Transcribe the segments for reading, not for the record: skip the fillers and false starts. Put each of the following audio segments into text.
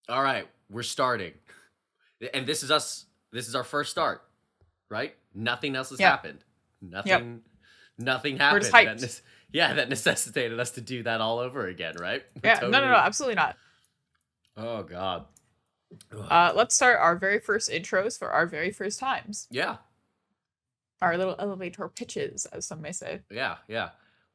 All right, we're starting. And this is us. This is our first start, right? Nothing else has Yep. happened. Yep. Nothing We're just happened. hyped. That necessitated us to do that all over again, right? We're Yeah. No, totally. absolutely not. Oh God. Ugh. Let's start our very first intros for our very first times. Yeah, Our little elevator pitches, as some may say. yeah.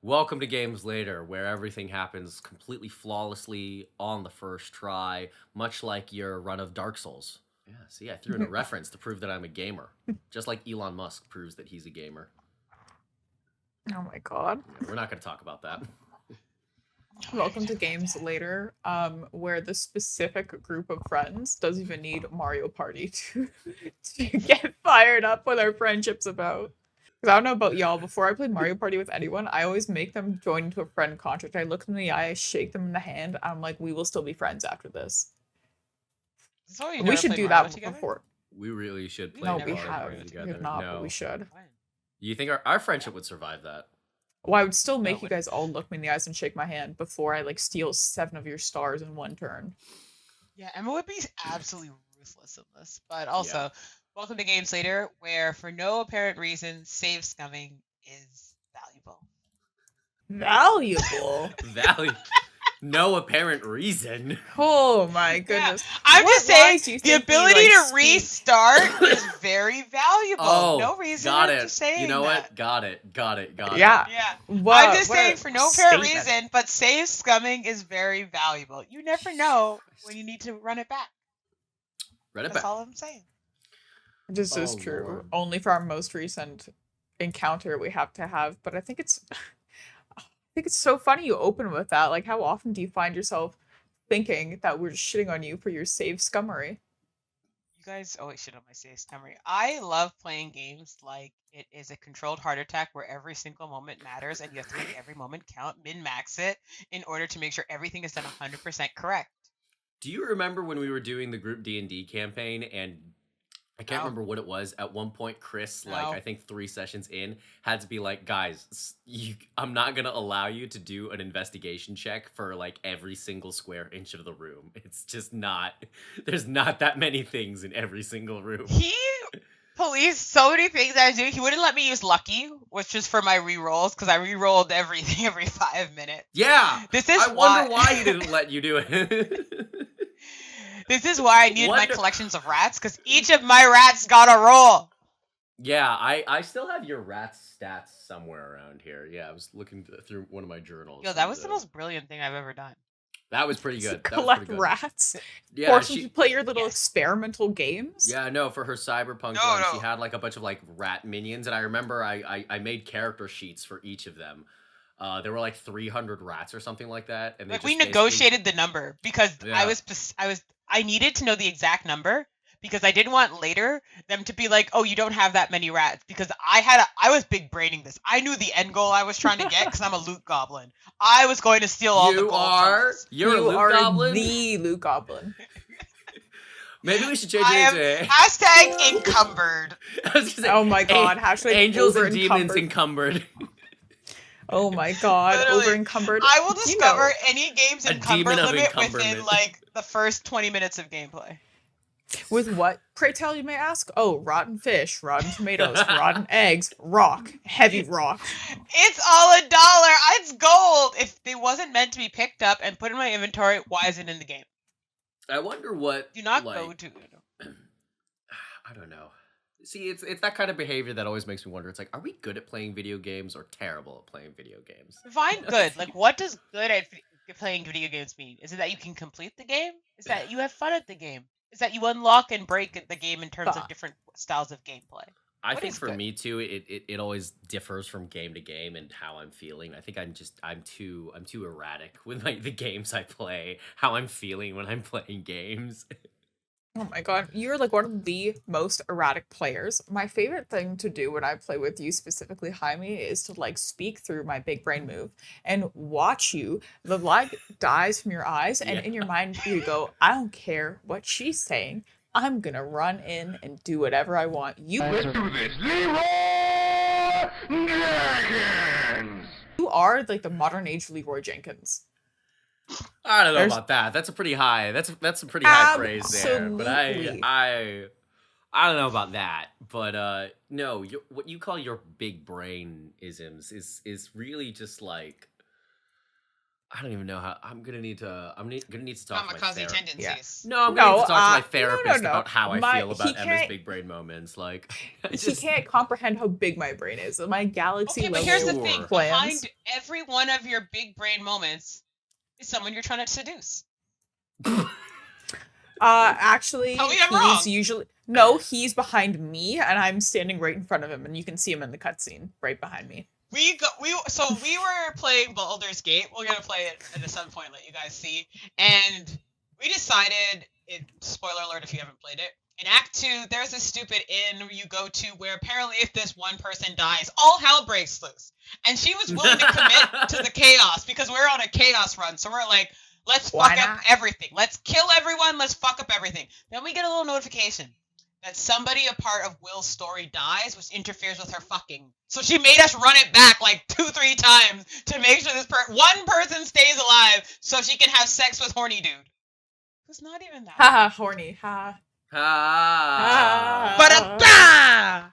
Welcome to Games Later, where everything happens completely flawlessly on the first try, much like your run of Dark Souls. Yeah, see, I threw in a reference to prove that I'm a gamer, just like Elon Musk proves that he's a gamer. Oh my god. Yeah, we're not going to talk about that. Welcome to Games Later, where the specific group of friends doesn't even need Mario Party to get fired up with our friendships about. Because I don't know about y'all, before I play Mario Party with anyone, I always make them join into a friend contract. I look them in the eye, I shake them in the hand, I'm like, we will still be friends after this. So you We never should played do Mario that together? before. We really should play No, never we Mario played have. Party Mario We together. have not, No. but we should. Fine. You think our friendship would survive that? Well, I would still make No, you but- guys all look me in the eyes and shake my hand before I like steal 7 of your stars in one turn. Yeah, Emma would be absolutely ruthless in this. But also, welcome to Games Later, where for no apparent reason, save scumming is valuable. Valuable. Value. No apparent reason. Oh my goodness. I'm What just saying, lies do you the think we, ability like, to speak? restart is very valuable. Oh, no reason got for it. saying You know that. what? Got it. Yeah. Yeah. What, I'm just what saying, a for no apparent statement. reason, but save scumming is very valuable. You never know when you need to run it back. Read it That's back. all I'm saying. This is Oh, true. Lord. Only for our most recent encounter we have to have, but I think it's so funny you open with that. Like, how often do you find yourself thinking that we're just shitting on you for your save scummery? You guys always shit on my save summary. I love playing games like it is a controlled heart attack where every single moment matters and you have to make every moment count, min-max it, in order to make sure everything is done 100% correct. Do you remember when we were doing the group D&D campaign and I can't No. remember what it was. At one point, Chris, like No. I think 3 sessions in, had to be like, guys, I'm not gonna allow you to do an investigation check for like every single square inch of the room. It's just not. There's not that many things in every single room. He policed so many things I do. He wouldn't let me use lucky, which is for my rerolls, because I rerolled everything every 5 minutes. Yeah, This is I wonder why he didn't let you do it. This is why I needed my Wonder- collections of rats, because each of my rats got a roll. Yeah, I still have your rat stats somewhere around here. Yeah, I was looking through one of my journals. Yo, that was the most brilliant thing I've ever done. That was pretty good. That was Collect pretty good. rats. Yeah, Force them she. to play your little Yes. experimental games. Yeah, no, for her cyberpunk No, one, no. she had like a bunch of like rat minions, and I remember I made character sheets for each of them. There were like 300 rats or something like that, and they Like, just we basically- negotiated the number because Yeah. I needed to know the exact number because I didn't want later them to be like, oh, you don't have that many rats, because I was big braining this. I knew the end goal I was trying to get because I'm a loot goblin. I was going to steal all the You gold. are. from this. You're a You loot are goblin. the loot goblin. Maybe we should change I am it to. hashtag encumbered. I was gonna say, Oh my god, hashtag Angels and over-encumbered. demons encumbered. Oh my god, Literally, over encumbered. I will You discover know, any game's A encumber demon of limit within encumberment. like the first 20 minutes of gameplay. with what? Pray tell, you may ask. Oh, rotten fish, rotten tomatoes, rotten eggs, rock, heavy rock. It's all $1. It's gold. If it wasn't meant to be picked up and put in my inventory, why is it in the game? I wonder what. Do not like, go to. I don't know. See, it's that kind of behavior that always makes me wonder. It's like, are we good at playing video games or terrible at playing video games? Define good. Like, what does good at playing video games mean? Is it that you can complete the game? Is that you have fun at the game? Is that you unlock and break the game in terms Fun. of different styles of gameplay? I What think is for good? me too, it always differs from game to game and how I'm feeling. I think I'm too erratic with the games I play, how I'm feeling when I'm playing games. Oh my god, you're like one of the most erratic players. My favorite thing to do when I play with you, specifically Jaime, is to like speak through my big brain move and watch you. The light dies from your eyes, and Yeah. in your mind you go, I don't care what she's saying. I'm gonna run in and do whatever I want. Let's do this. Leroy Jenkins! You are like the modern age Leroy Jenkins. I don't know There's about that. That's a pretty high. That's a pretty high praise there. But absolutely. I don't know about that. But no, what you call your big brain isms is really just like I don't even know how. Gonna need to talk to my Kamikaze therapist. Yeah. tendencies. No, I'm gonna need No, to talk to my no, therapist no. about how I feel He about Emma's can't. big brain moments. Like, I He just can't comprehend how big my brain is. My galaxy Okay, but level here's the Sure. thing. plans. Behind every one of your big brain moments is someone you're trying to seduce. Actually, Tell me I'm he's wrong. usually he's behind me, and I'm standing right in front of him, and you can see him in the cutscene right behind me. We were playing Baldur's Gate. We're gonna play it at some point, let you guys see. And we decided, spoiler alert if you haven't played it. In Act 2, there's a stupid inn you go to where apparently if this one person dies, all hell breaks loose. And she was willing to commit to the chaos because we're on a chaos run. So we're like, let's Why fuck up not? everything. Let's kill everyone. Let's fuck up everything. Then we get a little notification that somebody a part of Will's story dies, which interferes with her fucking. So she made us run it back like 2-3 times to make sure this one person stays alive so she can have sex with horny dude. Who's not even that. Haha, horny. Ha. Ah. But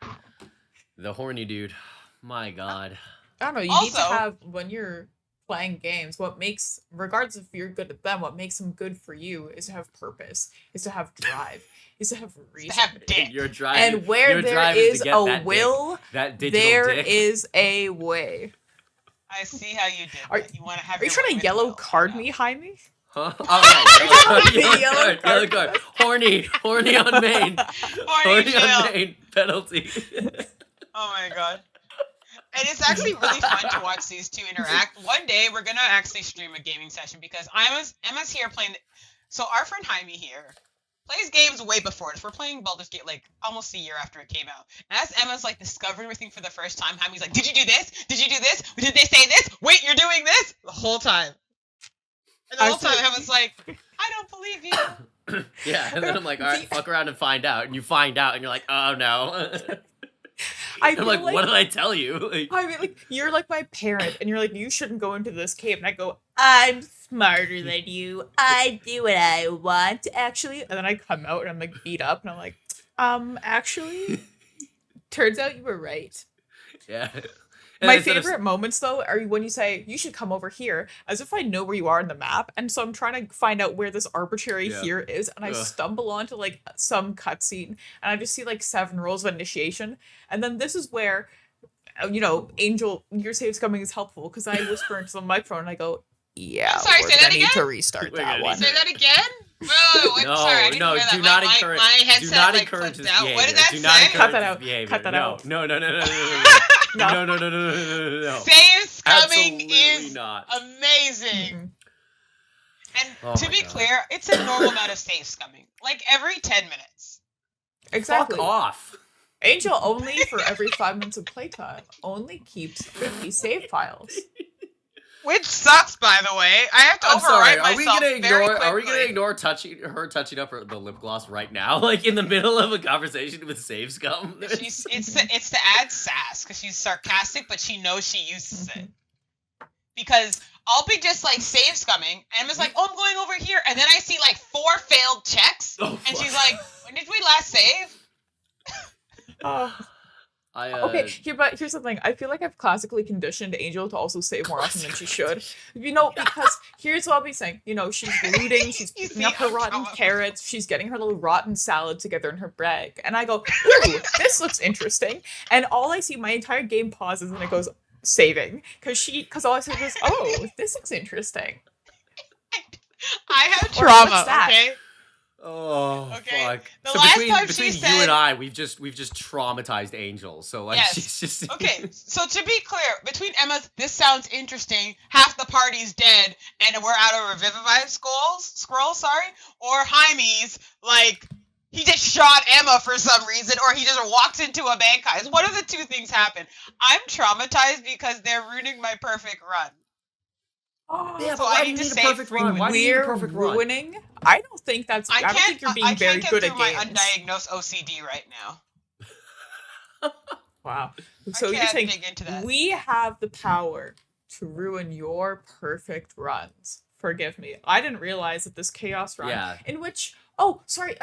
The horny dude. My God. I don't know. You need to Also- have when you're playing games. What makes, regardless if you're good at them, what makes them good for you is to have purpose, is to have drive, is to have reason. to have dick. You're driving. And where your there drive is to get a that will, dick, that digital there dick. is a way. I see how you did Are- that. You want to have Are you your trying way to with yellow Will. card Yeah. me, Jaime? Huh? Oh yeah, Yellow yellow card. card. Horny on main. Horny on Jill. main penalty. Oh my god. And it's actually really fun to watch these two interact. One day we're gonna actually stream a gaming session because Emma's here playing. So our friend Jaime here plays games way before this. We're playing Baldur's Gate like almost a year after it came out. And as Emma's like discovering everything for the first time, Jaime's like, "Did you do this? Did you do this? Did they say this? Wait, you're doing this?" The whole time. And the whole time Emma's like, "I don't believe you." Yeah, and then I'm like, all right, fuck around and find out. And you find out, and you're like, oh no. I I'm feel like, what did I tell you? Like, I mean, like, you're like my parent, and you're like, you shouldn't go into this cave. And I go, I'm smarter than you. I do what I want, actually. And then I come out, and I'm like beat up, and I'm like, actually, turns out you were right. yeah. And My instead of- favorite moments, though, are when you say, you should come over here, as if I know where you are on the map. And so I'm trying to find out where this arbitrary Yeah. here is. And I Ugh. stumble onto, like, some cutscene. And I just see, like, 7 rolls of initiation. And then this is where, Angel, your save's coming is helpful. Because I whisper into the microphone, and I go, yeah, I'm sorry, we're say that gonna need again? to restart We're that gonna one. need Say that again? Whoa, I'm No, sorry, I didn't no, hear that. do not my, encourage. My Do headset not like encourage clipped this out. behavior. What did that Do say? not encourage Cut that this out. behavior. Cut that no, out. no, no, no, no, no, no, No. no, no, no, no, no, no, no, no. Save scumming Absolutely is not. amazing. Mhm. And Oh to my be God. clear, it's a normal amount of save scumming. Like every 10 minutes. Exactly. Fuck off. Angel only, for every 5 minutes of playtime, only keeps 50 save files. Which sucks, by the way. I have to I'm sorry. overwrite Are we myself gonna very ignore? Are we quickly. gonna ignore touching up the lip gloss right now, like in the middle of a conversation with Save Scum? It's to add sass because she's sarcastic, but she knows she uses Mm-hmm. it. Because I'll be just like save scumming, and Emma's like, "Oh, I'm going over here," and then I see like 4 failed checks, Oh, and fuck. she's like, "When did we last save?" Oh. I, Okay, but here's the thing. I feel like I've classically conditioned Angel to also save more often than she should. Because here's what I'll be saying. She's looting, she's You picking see, up her I'm rotten traumatized. carrots, she's getting her little rotten salad together in her bag. And I go, ooh, this looks interesting. And all I see, my entire game pauses and it goes, saving. Because all I said was, oh, this looks interesting. I have Or trauma. what's that? Okay. oh Okay, fuck. the So last between time she you said- and I, we've just traumatized Angel. So like Yes. she's just Okay, so to be clear, between Emma's "this sounds interesting," half the party's dead, and we're out of Revivify scroll, or Jaime's like he just shot Emma for some reason, or he just walks into a bank heist. One of the two things happen. I'm traumatized because they're ruining my perfect run. Yeah, So but I why do need you to need a save perfect run? Why do you need a We're perfect run? ruining. I don't think that's. I don't think you're being I very can't good get at through my games. undiagnosed OCD right now. Wow. So I you're can't saying dig into that. we have the power to ruin your perfect runs forgive me. I didn't realize that this chaos run Yeah. in which sorry,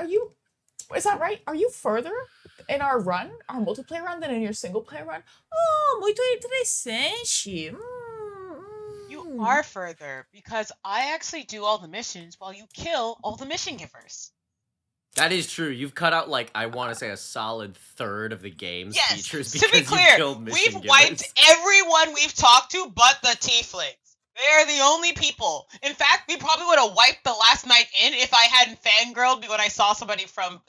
is that right? Are you further in our multiplayer run than in your single player run? Oh, muito interessante. You are further because I actually do all the missions while you kill all the mission givers. That is true. You've cut out, like, I want to say a solid third of the game's Yes, features to because be you've clear, killed mission we've givers. wiped everyone we've talked to but the tieflings. They're the only people. In fact, we probably would have wiped the last night in if I hadn't fangirled when I saw somebody from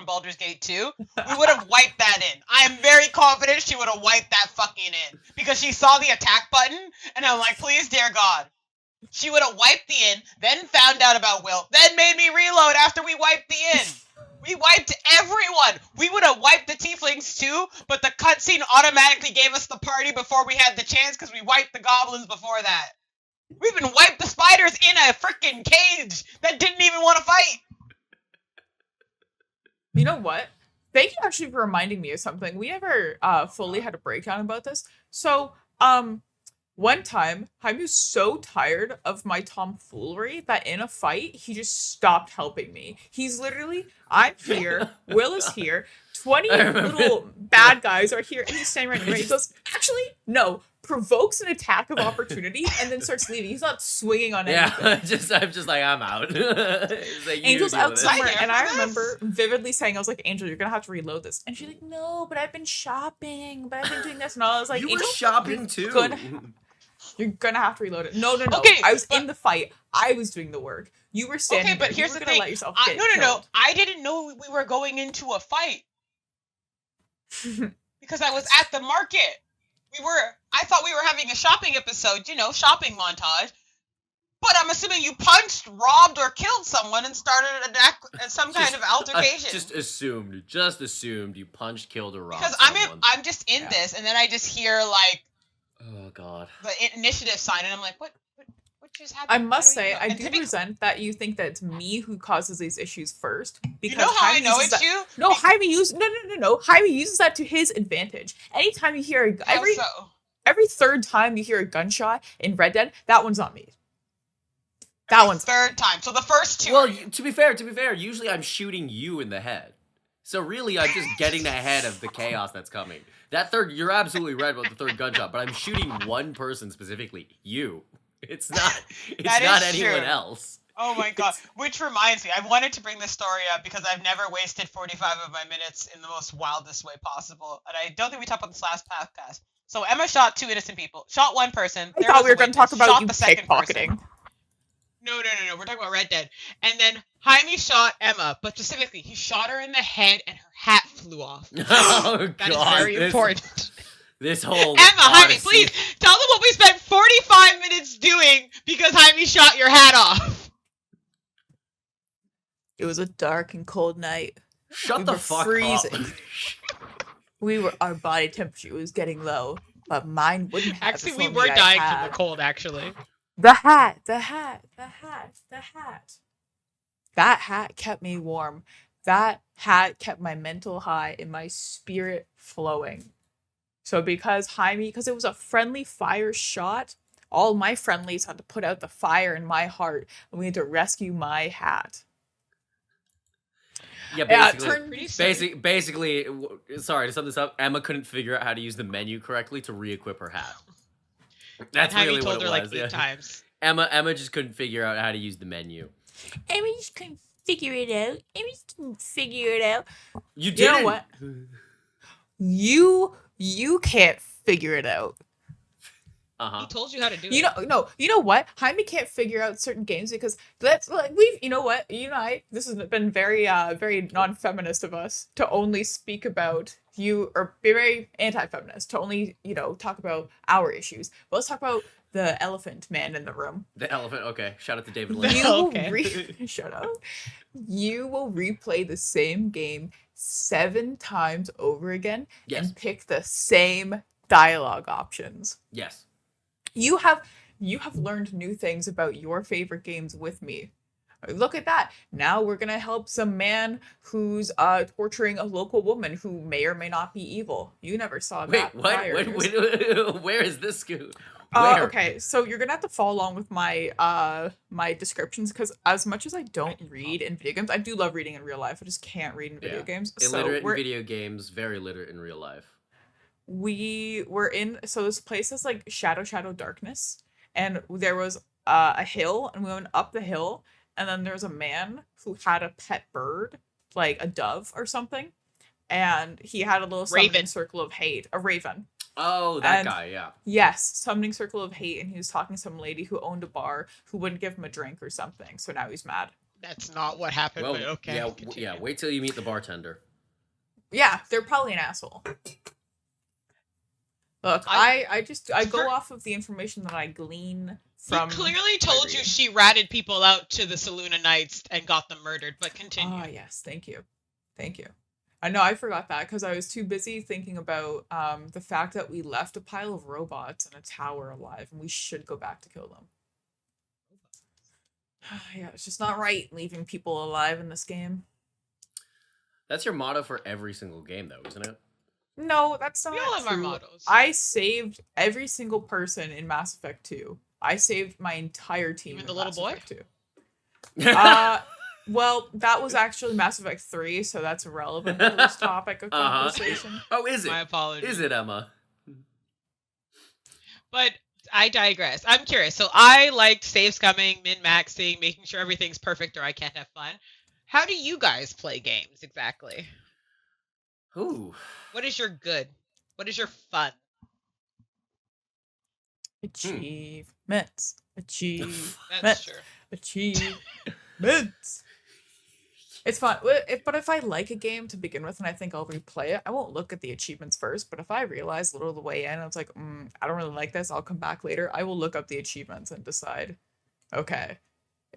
Baldur's Gate 2. We would have wiped that in. I am very confident she would have wiped that fucking in. Because she saw the attack button, and I'm like, please, dear God. She would have wiped the in, then found out about Will, then made me reload after we wiped the in. We wiped everyone. We would have wiped the tieflings too, but the cutscene automatically gave us the party before we had the chance because we wiped the goblins before that. We even wiped the spiders in a freaking cage that didn't even want to fight. You know what? Thank you actually for reminding me of something. We never fully had a breakdown about this. So, one time, Jaime was so tired of my tomfoolery that in a fight, he just stopped helping me. He's literally, I'm here, Will is here, 20 little bad guys are here, and he's standing right there. He goes, actually, no, provokes an attack of opportunity, and then starts leaving. He's not swinging on anything. Yeah, I'm just like, I'm out. Like, Angel's out somewhere, and I this. remember vividly saying, I was like, Angel, you're gonna have to reload this. And she's like, no, but I've been shopping, but I've been doing this. And I was like, you were Angel, shopping too. You're gonna have to reload it. No. Okay, I was in the fight. I was doing the work. You were standing Okay, but there. here's You were the gonna thing. let yourself get No. killed. I didn't know we were going into a fight because I was at the market. I thought we were having a shopping episode, shopping montage. But I'm assuming you punched, robbed, or killed someone and started some kind of altercation. Just assumed you punched, killed, or robbed Because someone. I'm just in this, and then I just hear like Oh god. the initiative sign, and I'm like, what just happened? I must don't even say, know. I And do to be- resent that you think that it's me who causes these issues first. You know how I Jaime know uses it's that- you? No, Jaime uses no. Jaime uses that to his advantage. Anytime you hear How so? every third time you hear a gunshot in Red Dead, that one's on me. That one's Third time. So the first two. Well, are you. to be fair, usually I'm shooting you in the head. So really, I'm just getting ahead of the chaos that's coming. You're absolutely right about the third gunshot, but I'm shooting one person specifically, you. It's not That is anyone true. else. Oh my god. Which reminds me, I wanted to bring this story up because I've never wasted 45 of my minutes in the most wildest way possible. And I don't think we talked about this last podcast. So Emma shot 2 innocent people. Shot 1 person. I There thought was we were a going to witness, talk about shot you the second person. pickpocketing. No. We're talking about Red Dead. And then Jaime shot Emma, but specifically, he shot her in the head and her hat flew off. Oh That is god. very important. This whole Emma, Jaime, odyssey. please tell them what we spent 45 minutes doing because Jaime shot your hat off. It was a dark and cold night. Shut We the were fuck freezing. up. Our body temperature was getting low, but mine wouldn't have. Actually, if we only were I dying had. from the cold, actually. The hat. That hat kept me warm. That hat kept my mental high and my spirit flowing. So because it was a friendly fire shot, all my friendlies had to put out the fire in my heart, and we had to rescue my hat. Yeah, Yeah, basically, turn- Pretty soon. basically, sorry to sum this up. Emma couldn't figure out how to use the menu correctly to re-equip her hat. That's Jaime really told what her it like was. 8 yeah. times. Emma just couldn't figure out how to use the menu. Emma just couldn't figure it out. Emma just couldn't figure it out. You You didn't. know what? You can't figure it out. He told you how to do You it. you know what? Jaime can't figure out certain games because that's like you know what? You and I, this has been very non-feminist of us to only speak about or be very anti-feminist to only, talk about our issues. But let's talk about the elephant man in the room. The elephant. Okay, shout out to David Lynch. You will Okay. shut up. You will replay the same game 7 times over again Yes. and pick the same dialogue options. Yes. You have learned new things about your favorite games with me. Look at that. Now we're going to help some man who's torturing a local woman who may or may not be evil. You never saw Wait, that what? prior. Where is this? Where? Okay, so you're gonna have to follow along with my descriptions because as much as I don't read in video games, I do love reading in real life. I just can't read in video Yeah. games. So Illiterate in video games, very literate in real life. we were in this place is like Shadow Darkness, and there was a hill, and we went up the hill, and then there's a man who had a pet bird, like a dove or something, and he had a little summoning Raven. circle of hate, a raven. Oh, that And guy, yeah. yes, summoning circle of hate, and he was talking to some lady who owned a bar who wouldn't give him a drink or something. So now he's mad. That's not what happened, Well, but okay. yeah, continue. yeah. Wait till you meet the bartender. Yeah, they're probably an asshole. Look, I go off of the information that I glean from. He clearly told you reading. she ratted people out to the Saluna Knights and got them murdered, but continue. Oh yes, thank you. I know I forgot that because I was too busy thinking about the fact that we left a pile of robots in a tower alive, and we should go back to kill them. Yeah, it's just not right leaving people alive in this game. That's your motto for every single game, though, isn't it? No, that's not We all have our true. mottos. I saved every single person in Mass Effect 2. I saved my entire team. Even in the little Mass boy? Effect 2. Well, that was actually Mass Effect 3, so that's irrelevant to this topic of conversation. Oh, is it? My apologies. Is it, Emma? But I digress. I'm curious. So I liked save scumming, min-maxing, making sure everything's perfect or I can't have fun. How do you guys play games exactly? Ooh. What is your good? What is your fun? Achievements. That's true. Achievements. It's fun. But if I like a game to begin with and I think I'll replay it, I won't look at the achievements first. But if I realize a little of the way in, it's like, I don't really like this, I'll come back later. I will look up the achievements and decide, okay,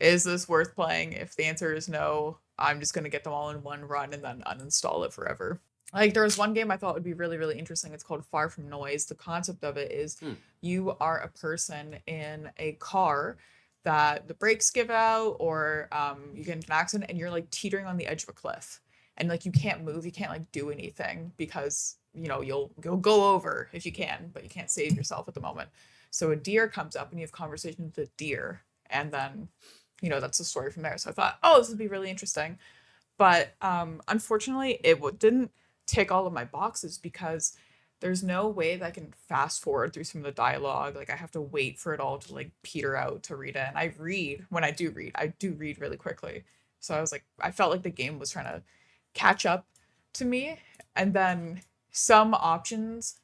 is this worth playing? If the answer is no, I'm just going to get them all in one run and then uninstall it forever. Like, there was one game I thought would be really, really interesting. It's called Far From Noise. The concept of it is you are a person in a car that the brakes give out, or you get into an accident and you're like teetering on the edge of a cliff. And like you can't move, you can't like do anything because, you know, you'll go over if you can, but you can't save yourself at the moment. So a deer comes up and you have conversation with the deer, and then, you know, that's the story from there. So I thought, oh, this would be really interesting. But unfortunately, it didn't tick all of my boxes because there's no way that I can fast forward through some of the dialogue. Like I have to wait for it all to like peter out to read it. And I do read really quickly. So I was like, I felt like the game was trying to catch up to me. And then some options,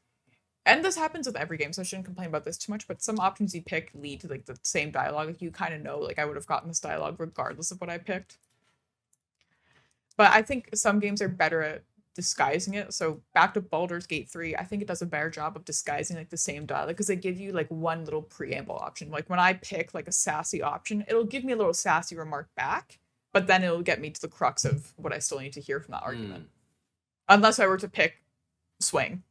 and this happens with every game, so I shouldn't complain about this too much, but some options you pick lead to like the same dialogue. Like you kind of know, like I would have gotten this dialogue regardless of what I picked. But I think some games are better at disguising it. So back to Baldur's Gate 3, I think it does a better job of disguising like the same dialogue because they give you like one little preamble option. Like when I pick like a sassy option, it'll give me a little sassy remark back, but then it'll get me to the crux of what I still need to hear from that argument. Unless I were to pick swing.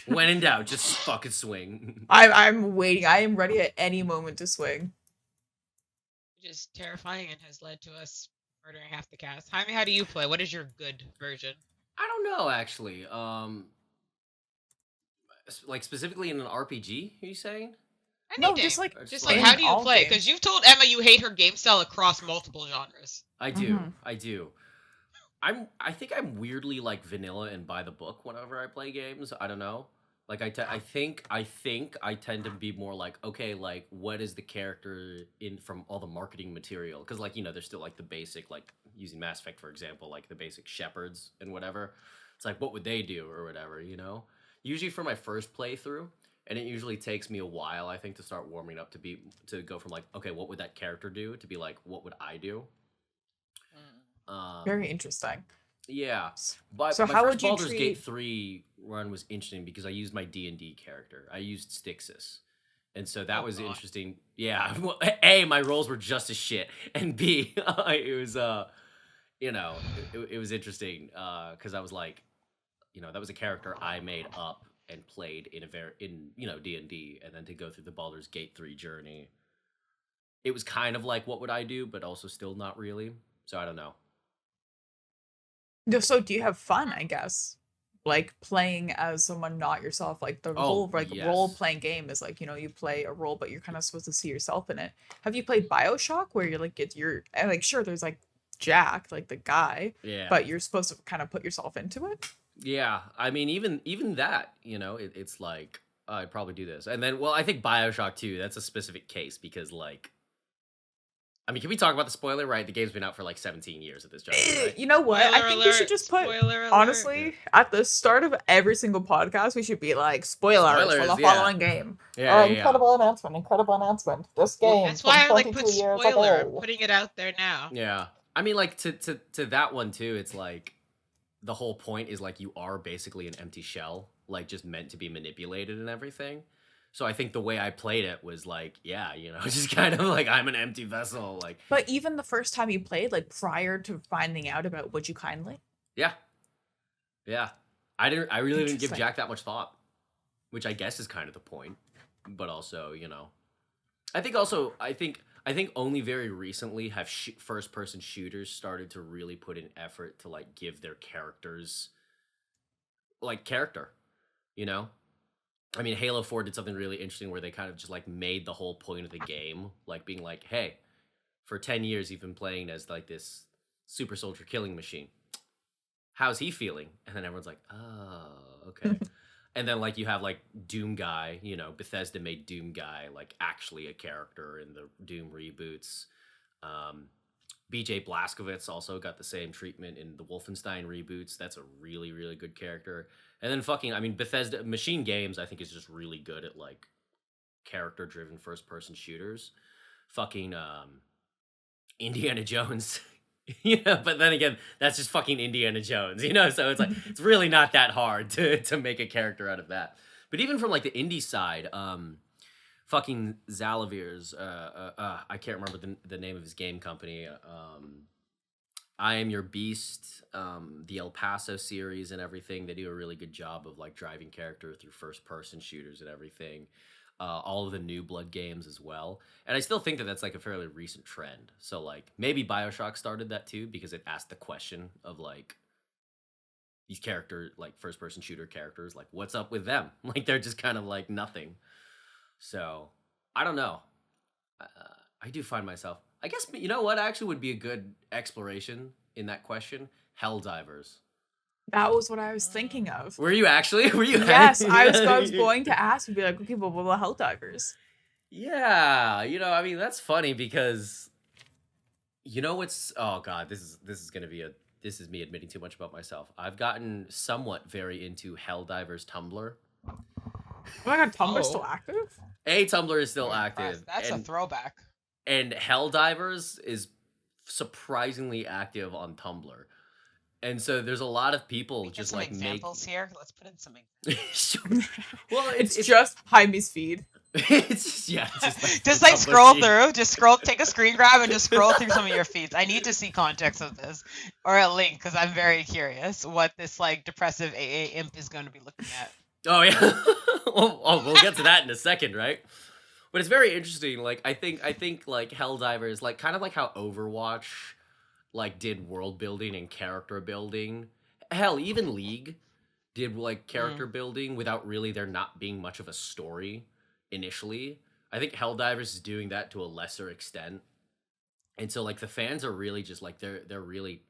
When in doubt, just fucking swing. I'm waiting. I am ready at any moment to swing. Which is terrifying and has led to us murdering half the cast. Jaime, how do you play? What is your good version? I don't know, actually. Like specifically in an RPG, are you saying? No, Just like in how do you all play? games. Because you've told Emma you hate her game style across multiple genres. I do. I do. I think I'm weirdly like vanilla and by the book whenever I play games. I don't know. Like I think I tend to be more like, okay, like what is the character in from all the marketing material? Because like, you know, there's still like the basic, like using Mass Effect for example, like the basic shepherds and whatever. It's like what would they do or whatever, you know? Usually for my first playthrough, and it usually takes me a while, I think, to start warming up to go from like, okay, what would that character do, to be like, what would I do? Very interesting. Yeah, but So my how first would you Baldur's Gate treat- 3 run was interesting because I used my D&D character. I used Styxis. And so that was God. interesting. Yeah, well, A, my rolls were just as shit, and B, it was you know, it was interesting cuz I was like, you know, that was a character I made up and played in you know, D&D, and then to go through the Baldur's Gate 3 journey. It was kind of like what would I do, but also still not really. So I don't know. So do you have fun, I guess? like playing as someone not yourself. Like the whole Oh, like role yes. playing game is like, you play a role, but you're kind of supposed to see yourself in it. Have you played BioShock where you're like you're and like sure there's like Jack, like the guy, Yeah. but you're supposed to kind of put yourself into it? Yeah. I mean, even that, it's like I'd probably do this. And then, well, I think BioShock 2, that's a specific case because, like, I mean, can we talk about the spoiler? Right, the game's been out for like 17 years at this juncture, right? You know what? I Spoiler think we should alert! just put Spoiler alert! honestly at the start of every single podcast, we should be like spoilers for the Spoilers, yeah. following game. Yeah, yeah, yeah. Incredible announcement! Incredible announcement! This Well, game That's why from I like put 22 years spoiler. I'm ago. putting it out there now. Yeah. I mean, like, to that one too, it's like the whole point is like you are basically an empty shell, like just meant to be manipulated and everything. So I think the way I played it was like, yeah, just kind of like I'm an empty vessel, like, But even the first time you played, like prior to finding out about Would You Kindly? yeah. Yeah. I really didn't give Interesting. Jack that much thought, which I guess is kind of the point. But also, I think only very recently have first person shooters started to really put in effort to like give their characters like character, you know? I mean, Halo 4 did something really interesting where they kind of just like made the whole point of the game like being like, "Hey, for 10 years you've been playing as like this super soldier killing machine. How's he feeling?" And then everyone's like, "Oh, okay." And then like you have like Doom Guy, Bethesda made Doom Guy like actually a character in the Doom reboots. BJ Blazkowicz also got the same treatment in the Wolfenstein reboots. That's a really, really good character. And then I mean, Bethesda Machine Games, I think, is just really good at like character driven first person shooters. Fucking Indiana Jones. But then again, that's just fucking Indiana Jones, so it's like it's really not that hard to make a character out of that. But even from like the indie side, fucking Zalavir's I can't remember the name of his game company. I Am Your Beast, the El Paso series and everything. They do a really good job of like driving character through first person shooters and everything. All of the New Blood games as well. And I still think that that's like a fairly recent trend. So like maybe BioShock started that too because it asked the question of like these like first person shooter characters, like what's up with them? Like they're just kind of like nothing. So I don't know. I do find myself, I guess, you know what actually would be a good exploration in that question? Helldivers. That was what I was thinking of. Were you actually? Were you? Yes, I was going to ask and be like, okay, but what about Helldivers? Yeah, I mean that's funny because what's oh god, this is me admitting too much about myself. I've gotten somewhat very into Helldivers Tumblr. Oh my god, Tumblr's Oh. still active? Tumblr is still active. That's a and, throwback. and Helldivers is surprisingly active on Tumblr. And so there's a lot of people Get just some like examples here. Let's put in some. Sure. Well, It's just Jaime's feed. it's just yeah, it's Just the like Tumblr scroll feed. through, just scroll, take a screen grab and just scroll through some of your feeds. I need to see context of this or a link because I'm very curious what this like depressive AA imp is going to be looking at. Oh yeah. We'll get to that in a second, right? But it's very interesting. Like I think like Helldivers, like kind of like how Overwatch like did world building and character building. Hell, even League did like character building without really there not being much of a story initially. I think Helldivers is doing that to a lesser extent. And so like the fans are really just like they're really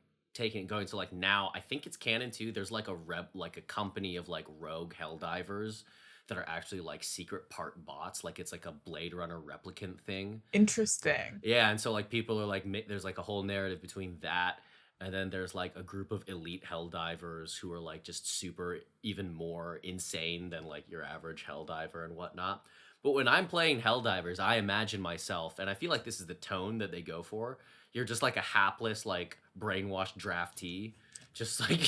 going to like now I think it's canon too. There's like a company of like rogue Helldivers that are actually like secret part bots. Like it's like a Blade Runner replicant thing. Interesting. Yeah, and so like people are like there's like a whole narrative between that and then there's like a group of elite Helldivers who are like just super even more insane than like your average Helldiver and whatnot. But when I'm playing Helldivers, I imagine myself, and I feel like this is the tone that they go for. You're just like a hapless, like brainwashed draftee, just like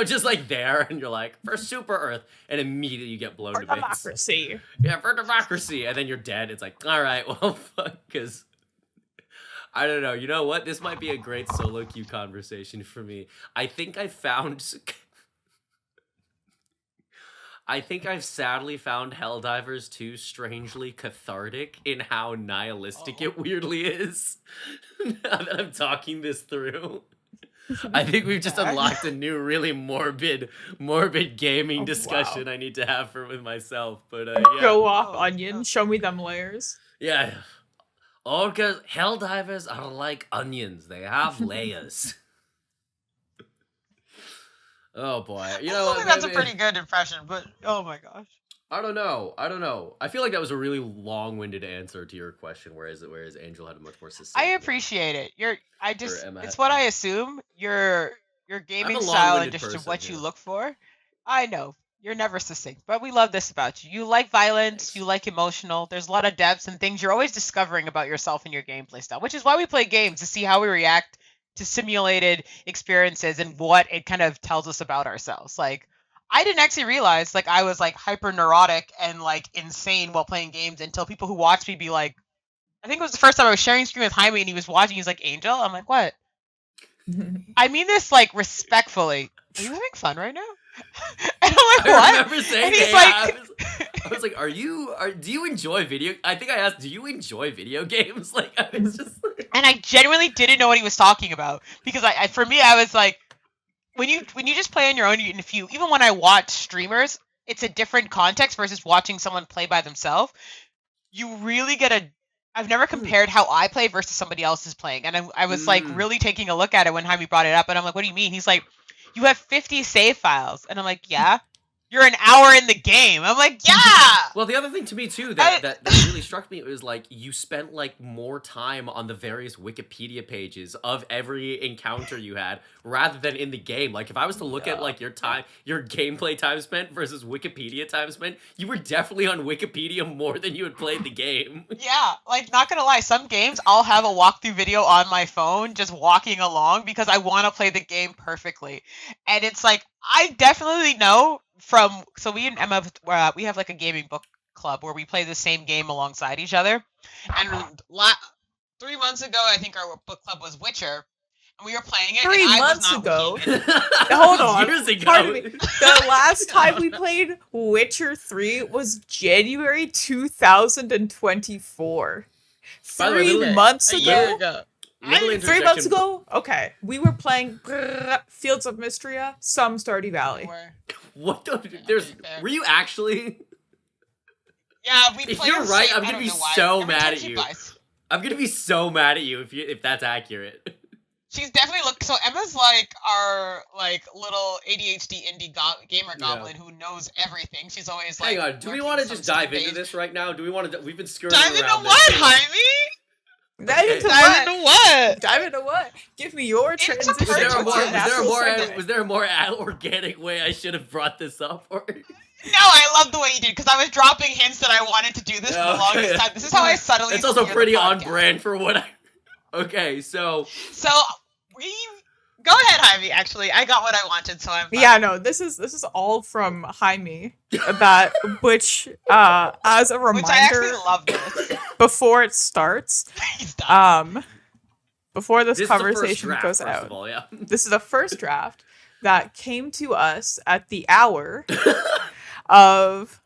just like there, and you're like for Super Earth, and immediately you get blown For to bits. democracy. Yeah, for democracy, and then you're dead. It's like, all right, well, fuck, because I don't know. You know what? This might be a great solo queue conversation for me. I think I've sadly found Helldivers too strangely cathartic in how nihilistic it weirdly is. Now that I'm talking this through. I think we've just Okay. unlocked a new, really morbid gaming Oh, discussion wow. I need to have with myself. But yeah, Go off, Oh, onion. no. Show me them layers. yeah. Orcas, helldivers are like onions. They have layers. Oh boy, I you still know, think that's a maybe- pretty good impression, but oh my gosh. I don't know. I feel like that was a really long-winded answer to your question, whereas Angel had a much more succinct. I one. appreciate it. Emma It's had- what I assume. Your gaming a style and long-winded just person, what you yeah. look for. I know. You're never succinct, but we love this about you. You like violence, Thanks. you like emotional. There's a lot of depths and things you're always discovering about yourself and your gameplay style, which is why we play games to see how we react to simulated experiences and what it kind of tells us about ourselves. Like I didn't actually realize like I was like hyper neurotic and like insane while playing games until people who watched me be like, I think it was the first time I was sharing screen with Jaime and he was watching. He's like, Angel? I'm like, what? I mean this like respectfully. Are you having fun right now? And I'm like, I what? remember saying, And he's that, like, I was like, do you enjoy video? I think I asked, do you enjoy video games? Like, I was just like, and I genuinely didn't know what he was talking about because for me, I was like, when you just play on your own, and if you even when I watch streamers, it's a different context versus watching someone play by themselves. You really get a. I've never compared how I play versus somebody else is playing, and I was like really taking a look at it when Jaime brought it up, and I'm like, what do you mean? He's like, you have 50 save files, and I'm like, yeah. You're an hour in the game. I'm like, yeah. well, the other thing to me too I- that really struck me was like you spent like more time on the various Wikipedia pages of every encounter you had rather than in the game. Like if I was to look at like your gameplay time spent versus Wikipedia time spent, you were definitely on Wikipedia more than you had played the game. Yeah, like not gonna lie, some games I'll have a walkthrough video on my phone just walking along because I want to play the game perfectly. And it's like I definitely know so we and Emma we have like a gaming book club where we play the same game alongside each other. And 3 months ago, I think our book club was Witcher, and we were playing it. 3 and I was months not ago? looking Hold on. Years ago. Pardon me. The last time we played Witcher 3 was January 2024. By the way, 3 little- months A ago? year ago. Little 3 months interjection- ago? Okay. We were playing Fields of Mystria, some Stardew Valley. Where- What the? fair. Were you actually? Yeah, we If play you're the right, same- I'm I gonna don't be know why. so Every mad time at she you. buys- I'm gonna be so mad at you if that's accurate. She's definitely so Emma's like our like little ADHD indie gamer Yeah. goblin who knows everything. She's always like. Hang on, do we working want to some just dive into page. this right now? Do we want to? We've been skirting Dive into around what, this. Jaime? Dive Okay. into Dive what? into what? Dive into what? Give me your It's a transition. Was there a Perfect. more? to Was there a natural more? segue. Was there a more organic way I should have brought this up? Or No, I love the way you did because I was dropping hints that I wanted to do this for Yeah, the longest okay. time. This is how I subtly. it's also steer the pretty on podcast. brand for what I. Okay, so So we go ahead, Jaime. Actually, I got what I wanted, so I'm. Fine. Yeah, no, this is all from Jaime. That which as a Which I actually reminder love this. before it starts, He's done. before this this is the first conversation draft, goes first out. of all, yeah. This is the first draft that came to us at the hour of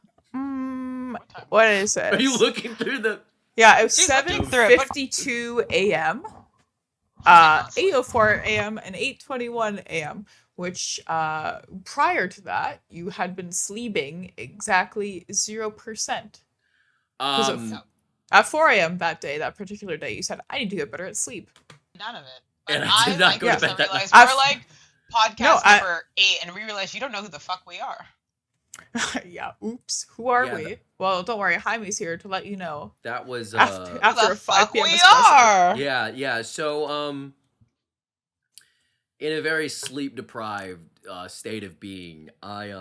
what is it? Are you looking through the? Yeah, it was She's looking through it, but- 7:52 a.m. Honestly. 8:04 a.m. and 8:21 a.m. Which prior to that you had been sleeping exactly 0%. At 4 a.m. that particular day, you said, I need to get better at sleep. None of it. And But I did not like go to this, bed I that realized night. we're like podcast No, number 8, and we realized you don't know who the fuck we are. Yeah, oops. Who are Yeah, we? Well, don't worry. Jaime's here to let you know. That was After Who a the 5 fuck p.m. we espresso. are? yeah. So in a very sleep deprived state of being, I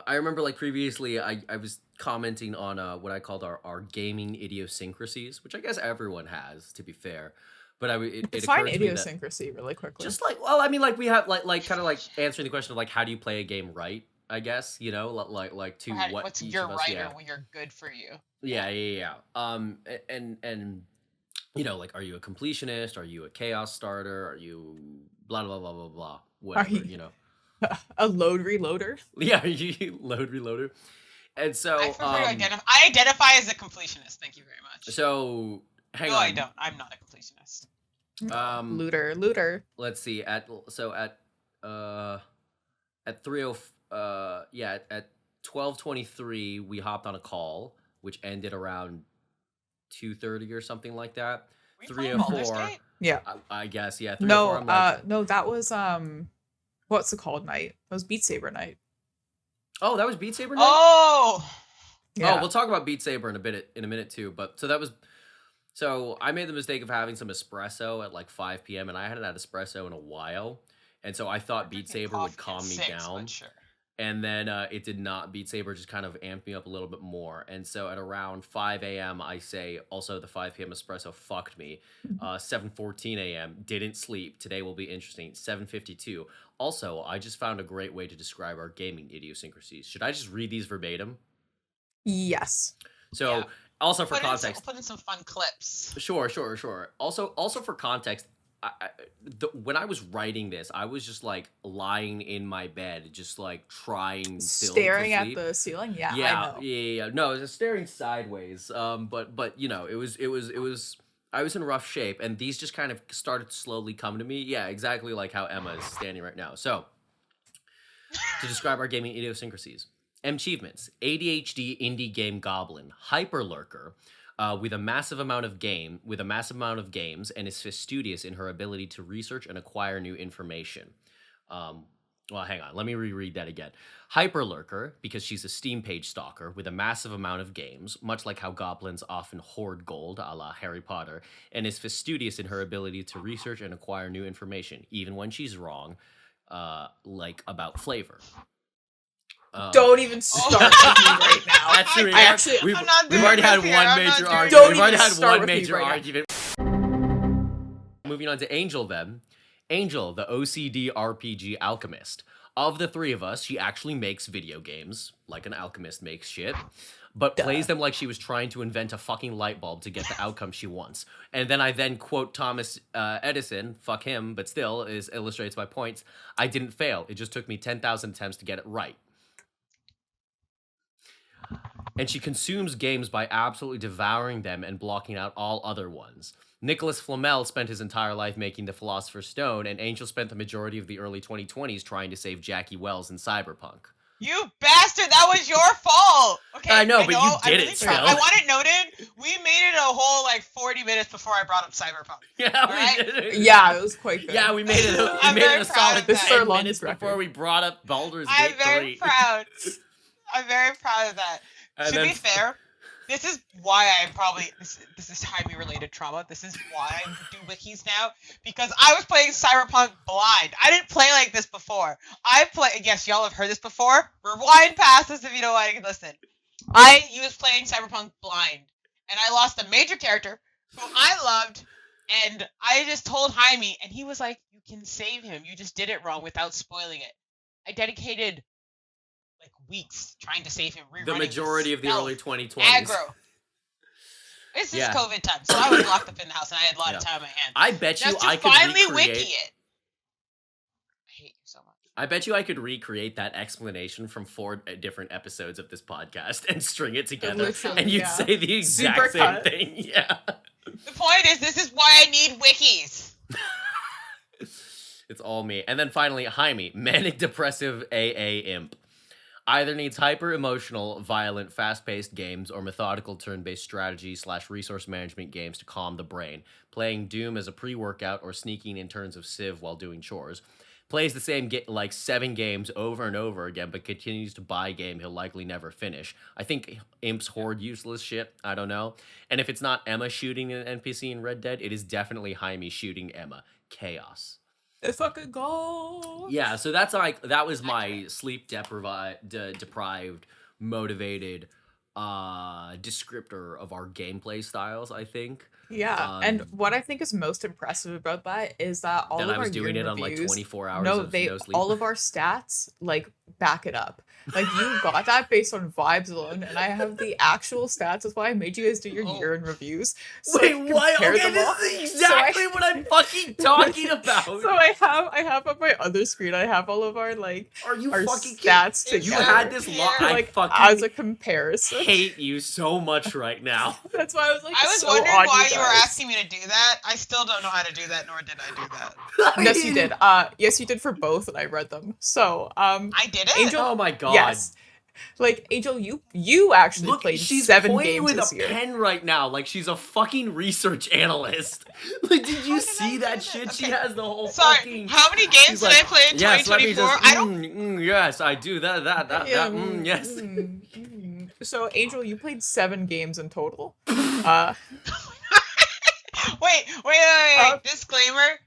remember like previously I was commenting on what I called our gaming idiosyncrasies, which I guess everyone has, to be fair. But it Define occurred to me that idiosyncrasy really quickly. just like, well, I mean, like we have like kind of like answering the question of like how do you play a game right? I guess, you know, like to what What's each your of us, right yeah. or you're good for you? Yeah. And you know, like, are you a completionist? Are you a chaos starter? Are you blah blah blah blah blah? Whatever, you know. A load reloader. Yeah, you load reloader. And so I identify as a completionist. Thank you very much. so hang no, on. I don't. I'm not a completionist. Looter. Let's see. At 30 at 12:23 we hopped on a call which ended around 2:30 or something like that. Were you 3 playing or Baldur's 4. Gate? Yeah. I guess, yeah. 3 or 4. No, I'm like, no, that was what's it called night? That was Beat Saber night. oh, that was Beat Saber night? Oh, Yeah. Oh, we'll talk about Beat Saber in a minute too. But so I made the mistake of having some espresso at like 5 p.m. and I hadn't had espresso in a while, and so I thought Beat drinking Saber would coffee at calm me 6, down. but sure. And then it did not. Beat Saber just kind of amped me up a little bit more. And so at around 5 a.m., I say, also the 5 p.m. espresso fucked me. 7:14 a.m., didn't sleep. Today will be interesting. 7:52. Also, I just found a great way to describe our gaming idiosyncrasies. Should I just read these verbatim? Yes. So, Yeah. also for Put context. in some fun clips. Sure. Also for context, when I was writing this, I was just like lying in my bed, just like trying still Staring to at sleep. the ceiling. Yeah, Yeah, I know. yeah. No, it was just staring sideways. But you know, it was. I was in rough shape, and these just kind of started to slowly come to me. Yeah, exactly like how Emma is standing right now. So, to describe our gaming idiosyncrasies. Achievements: ADHD indie game goblin, hyper lurker, with a massive amount of games, and is fastidious in her ability to research and acquire new information. Well, hang on, let me reread that again. Hyper lurker, because she's a Steam page stalker with a massive amount of games, much like how goblins often hoard gold, a la Harry Potter, and is fastidious in her ability to research and acquire new information, even when she's wrong, like about flavor. Don't even start with me right now. That's true. I actually, We've I'm not already doing had this here. one I'm major not doing argument. Don't We've already even had start one with me major right now. argument. Moving on to Angel then. Angel, the OCD RPG alchemist. Of the three of us, she actually makes video games, like an alchemist makes shit, but plays them like she was trying to invent a fucking light bulb to get the outcome she wants. And then I quote Thomas Edison, fuck him, but still illustrates my points. I didn't fail. It just took me 10,000 attempts to get it right. And she consumes games by absolutely devouring them and blocking out all other ones. Nicholas Flamel spent his entire life making the Philosopher's Stone, and Angel spent the majority of the early 2020s trying to save Jackie Wells in Cyberpunk. You bastard! That was your fault. Okay, I know, but you I did really it tried. still. I want it noted. We made it a whole like 40 minutes before I brought up Cyberpunk. Yeah, Alright? we did it. yeah, it was quite good. Yeah, we made it. We I'm made it very a proud solid of that. 10 Mr. Lund's minutes before record. we brought up Baldur's I'm Gate very 3. proud. I'm very proud of that. And To then- be fair, this is why I'm probably this is timey related trauma. This is why I do wikis now, because I was playing Cyberpunk blind. I didn't play like this before. Yes, y'all have heard this before. Rewind past this if you don't want to listen. I was playing Cyberpunk blind, and I lost a major character who I loved, and I just told Jaime, and he was like, "You can save him. You just did it wrong without spoiling it." I dedicated like weeks trying to save him. the majority of the early 2020s. Aggro. This is Yeah. COVID time, so I was locked up in the house and I had a lot of time on my hands. I bet you Just to I could finally recreate. wiki it. I hate you so much. I bet you I could recreate that explanation from 4 different episodes of this podcast and string it together, Literally, and you'd yeah. say the exact Super same cut. thing. Yeah. The point is, this is why I need wikis. It's all me. And then finally, Jaime, manic depressive AA imp. Either needs hyper-emotional, violent, fast-paced games or methodical turn-based strategy / resource management games to calm the brain. Playing Doom as a pre-workout or sneaking in turns of Civ while doing chores. Plays the same 7 games over and over again, but continues to buy a game he'll likely never finish. I think imps hoard useless shit. I don't know. And if it's not Emma shooting an NPC in Red Dead, it is definitely Jaime shooting Emma. Chaos. If I could go. Yeah, so that was my sleep deprived, motivated descriptor of our gameplay styles, I think. Yeah, and what I think is most impressive about that is that all That of I was our doing year it on like reviews- 24 hours No, of they no sleep. all of our stats like back it up. Like you got that based on vibes alone, and I have the actual stats. That's why I made you guys do your year in reviews. So I Wait, can what? compare Okay, them all. this is exactly what I'm fucking talking about. So I have on my other screen. I have all of our like Are you our fucking stats kidding? together. You had this Yeah, I like fucking as a comparison. hate you so much right now. That's why I was like, I was so wondering on why you you were guys. asking me to do that. I still don't know how to do that, nor did I do that. Yes, you did. Yes, you did for both, and I read them. So, I did it? Angel. Oh my god. Yes. Like, Angel, you actually Look, played she's 7 pointing games with this a year. pen right now, like she's a fucking research analyst. Like, did you How did I see do that that? shit? She Okay. has the whole Sorry, fucking. how many games She's did like, I play in yes, let me 2024? just. I don't. Yes, I do that. Yes. So, Angel, you played 7 games in total. Wait. Disclaimer.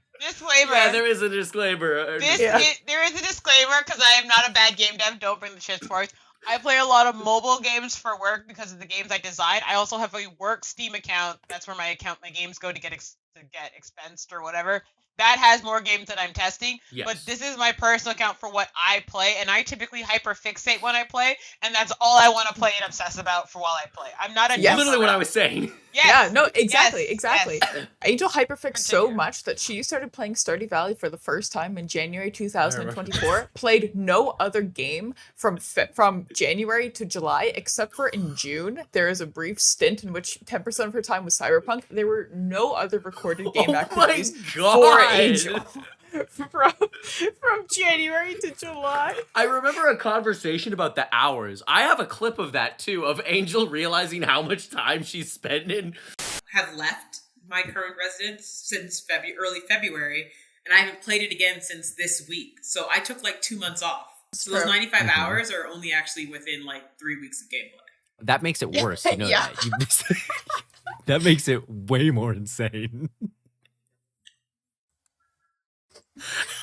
Yeah, there is a disclaimer. There is a disclaimer because I am not a bad game dev. Don't bring the shit forth. I play a lot of mobile games for work because of the games I design. I also have a work Steam account. That's where my games go to get expensed or whatever. That has more games that I'm testing. Yes. But this is my personal account for what I play, and I typically hyperfixate when I play, and that's all I want to play and obsess about for while I play. I'm not a Yes. Literally what I was saying. Yes. Yeah, no, exactly, Yes, exactly. yes. Angel hyperfixed so Continue. much that she started playing Stardew Valley for the first time in January 2024. Played no other game from January to July except for in June. There is a brief stint in which 10% of her time was Cyberpunk. There were no other recorded game activities for God. Angel from January to July. I remember a conversation about the hours. I have a clip of that too, of Angel realizing how much time she's spending. Have left my current residence since early February, and I haven't played it again since this week. So I took like 2 months off. So those True. 95 hours are only actually within like 3 weeks of gameplay. That makes it worse. You know Yeah. that. That makes it way more insane.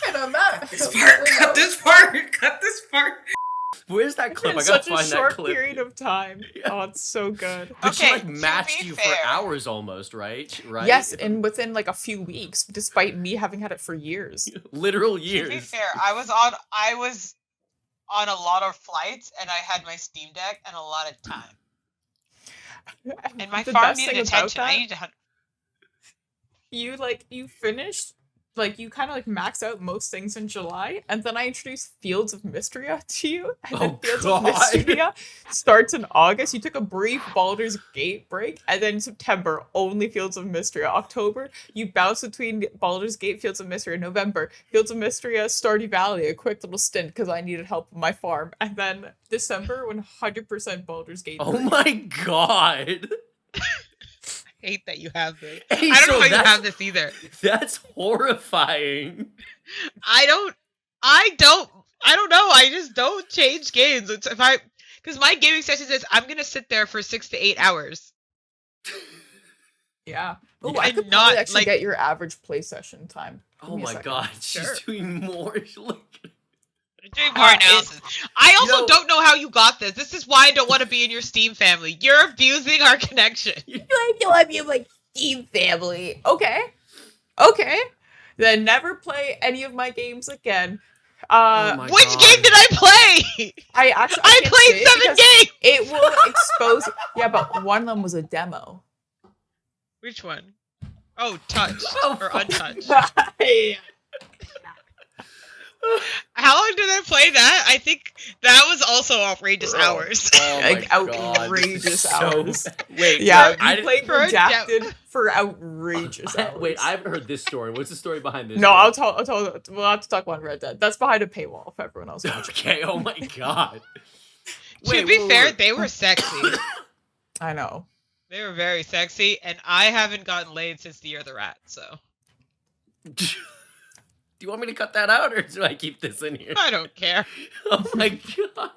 And I'm not. Cut this part. Where's that clip? In I gotta such a find that short clip. period of time. Yeah. Oh, it's so good. But she Okay, like to matched be you fair- for hours almost, right? Right? Yes, and within like a few weeks, despite me having had it for years. Literal To be years. fair, I was on a lot of flights, and I had my Steam Deck and a lot of time. And my The farm best needed thing about attention. I that, needed to. you finished, like you kind of like max out most things in July, and then I introduced Fields of Mystria to you, and then Oh, Fields God. of Mystria starts in August. You took a brief Baldur's Gate break, and then September only Fields of Mystria. October you bounce between Baldur's Gate, Fields of Mystria. November Fields of Mystria, Stardew Valley, a quick little stint because I needed help with my farm, and then December 100% Baldur's Gate. Oh 3. my god. Hate that you have this. Hey, I don't so know how you that's- have this either. That's horrifying. I don't know. I just don't change games. It's because my gaming session says I'm gonna sit there for 6 to 8 hours. Yeah. Oh, Yeah, I I'm could not, probably actually like- get your average play session time. Give Oh me a my second. god. She's Sure. doing more. Look. I'm doing more analysis. I also You know- don't know how you got this. This is why I don't want to be in your Steam family. You're abusing our connection. I know I'm in my Steam family. Okay. Then never play any of my games again. Oh my Which God. game did I play? I actually I can't played say 7 because games. it will expose. Yeah, but one of them was a demo. Which one? Oh, touched Oh, or fuck. untouched. Yeah. How long did I play that? I think that was also outrageous hours. Oh my Like, God, outrageous this is hours. Wait, Yeah, I you didn't- played For a Redacted for outrageous hours. Wait, I haven't heard this story. What's the story behind this? No, one? I'll tell. We'll have to talk about Red Dead. That's behind a paywall if everyone else watches. Okay, oh my god. To be fair, they were sexy. I know. They were very sexy, and I haven't gotten laid since the Year of the Rat, so Do you want me to cut that out, or do I keep this in here? I don't care. Oh my god.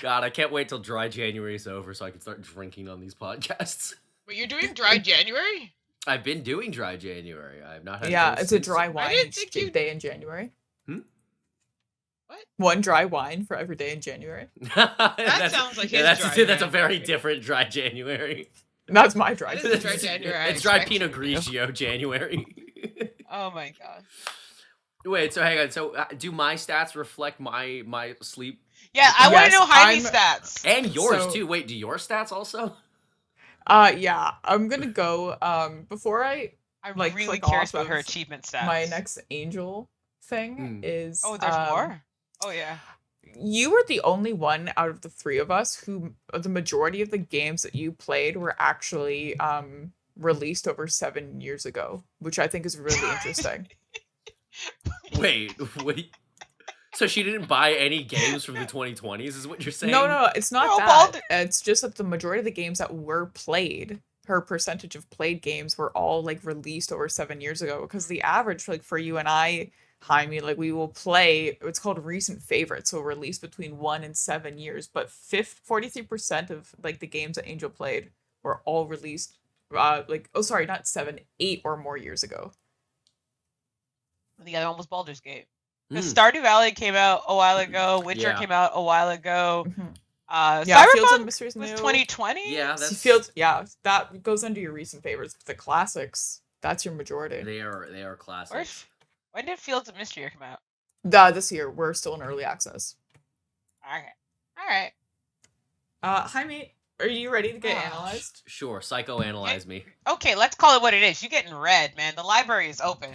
God, I can't wait till dry January is over so I can start drinking on these podcasts. But you're doing dry January? I've been doing dry January. I've not had Yeah, those it's a since- dry wine didn't each think you- day in January. What? One dry wine for every day in January. That sounds like his that's dry that's a Jan. very different dry January. That's my dry. That is a dry January. I It's dry expect. Pinot Grigio January. Oh my god. Wait, so hang on. So do my stats reflect my sleep Yeah, I want to Yes, know Heidi's I'm- stats. and yours So- too? Wait, do your stats also? Yeah, I'm gonna go. Before I'm I'm really click curious off about her of achievement stats. my next angel thing Hmm. is. Oh, there's more. Oh yeah. You were the only one out of the three of us who the majority of the games that you played were actually released over 7 years ago, which I think is really interesting. Wait, wait. So she didn't buy any games from the 2020s, is what you're saying? No, it's not No, that. Baldur- It's just that the majority of the games that were played, her percentage of played games were all like released over 7 years ago. Because the average, like for you and I, Jaime, like we will play. It's called recent favorites, so released between 1 and 7 years. But 43% of like the games that Angel played were all released. Not 7, 8 or more years ago. The other one was Baldur's Gate. Hmm. Because Stardew Valley came out a while ago. Witcher Yeah. came out a while ago. Mhm. Cyberpunk Fields of Mysteries was new. 2020. Yeah, that's Fields, that goes under your recent favorites. The classics, that's your majority. they are classics. When did Fields of Mystery come out? This year, we're still in early access. Okay. All right. Jaime, are you ready to get Ah. analyzed? Sure, psychoanalyze me. Okay, let's call it what it is. You getting red, man. The library is open.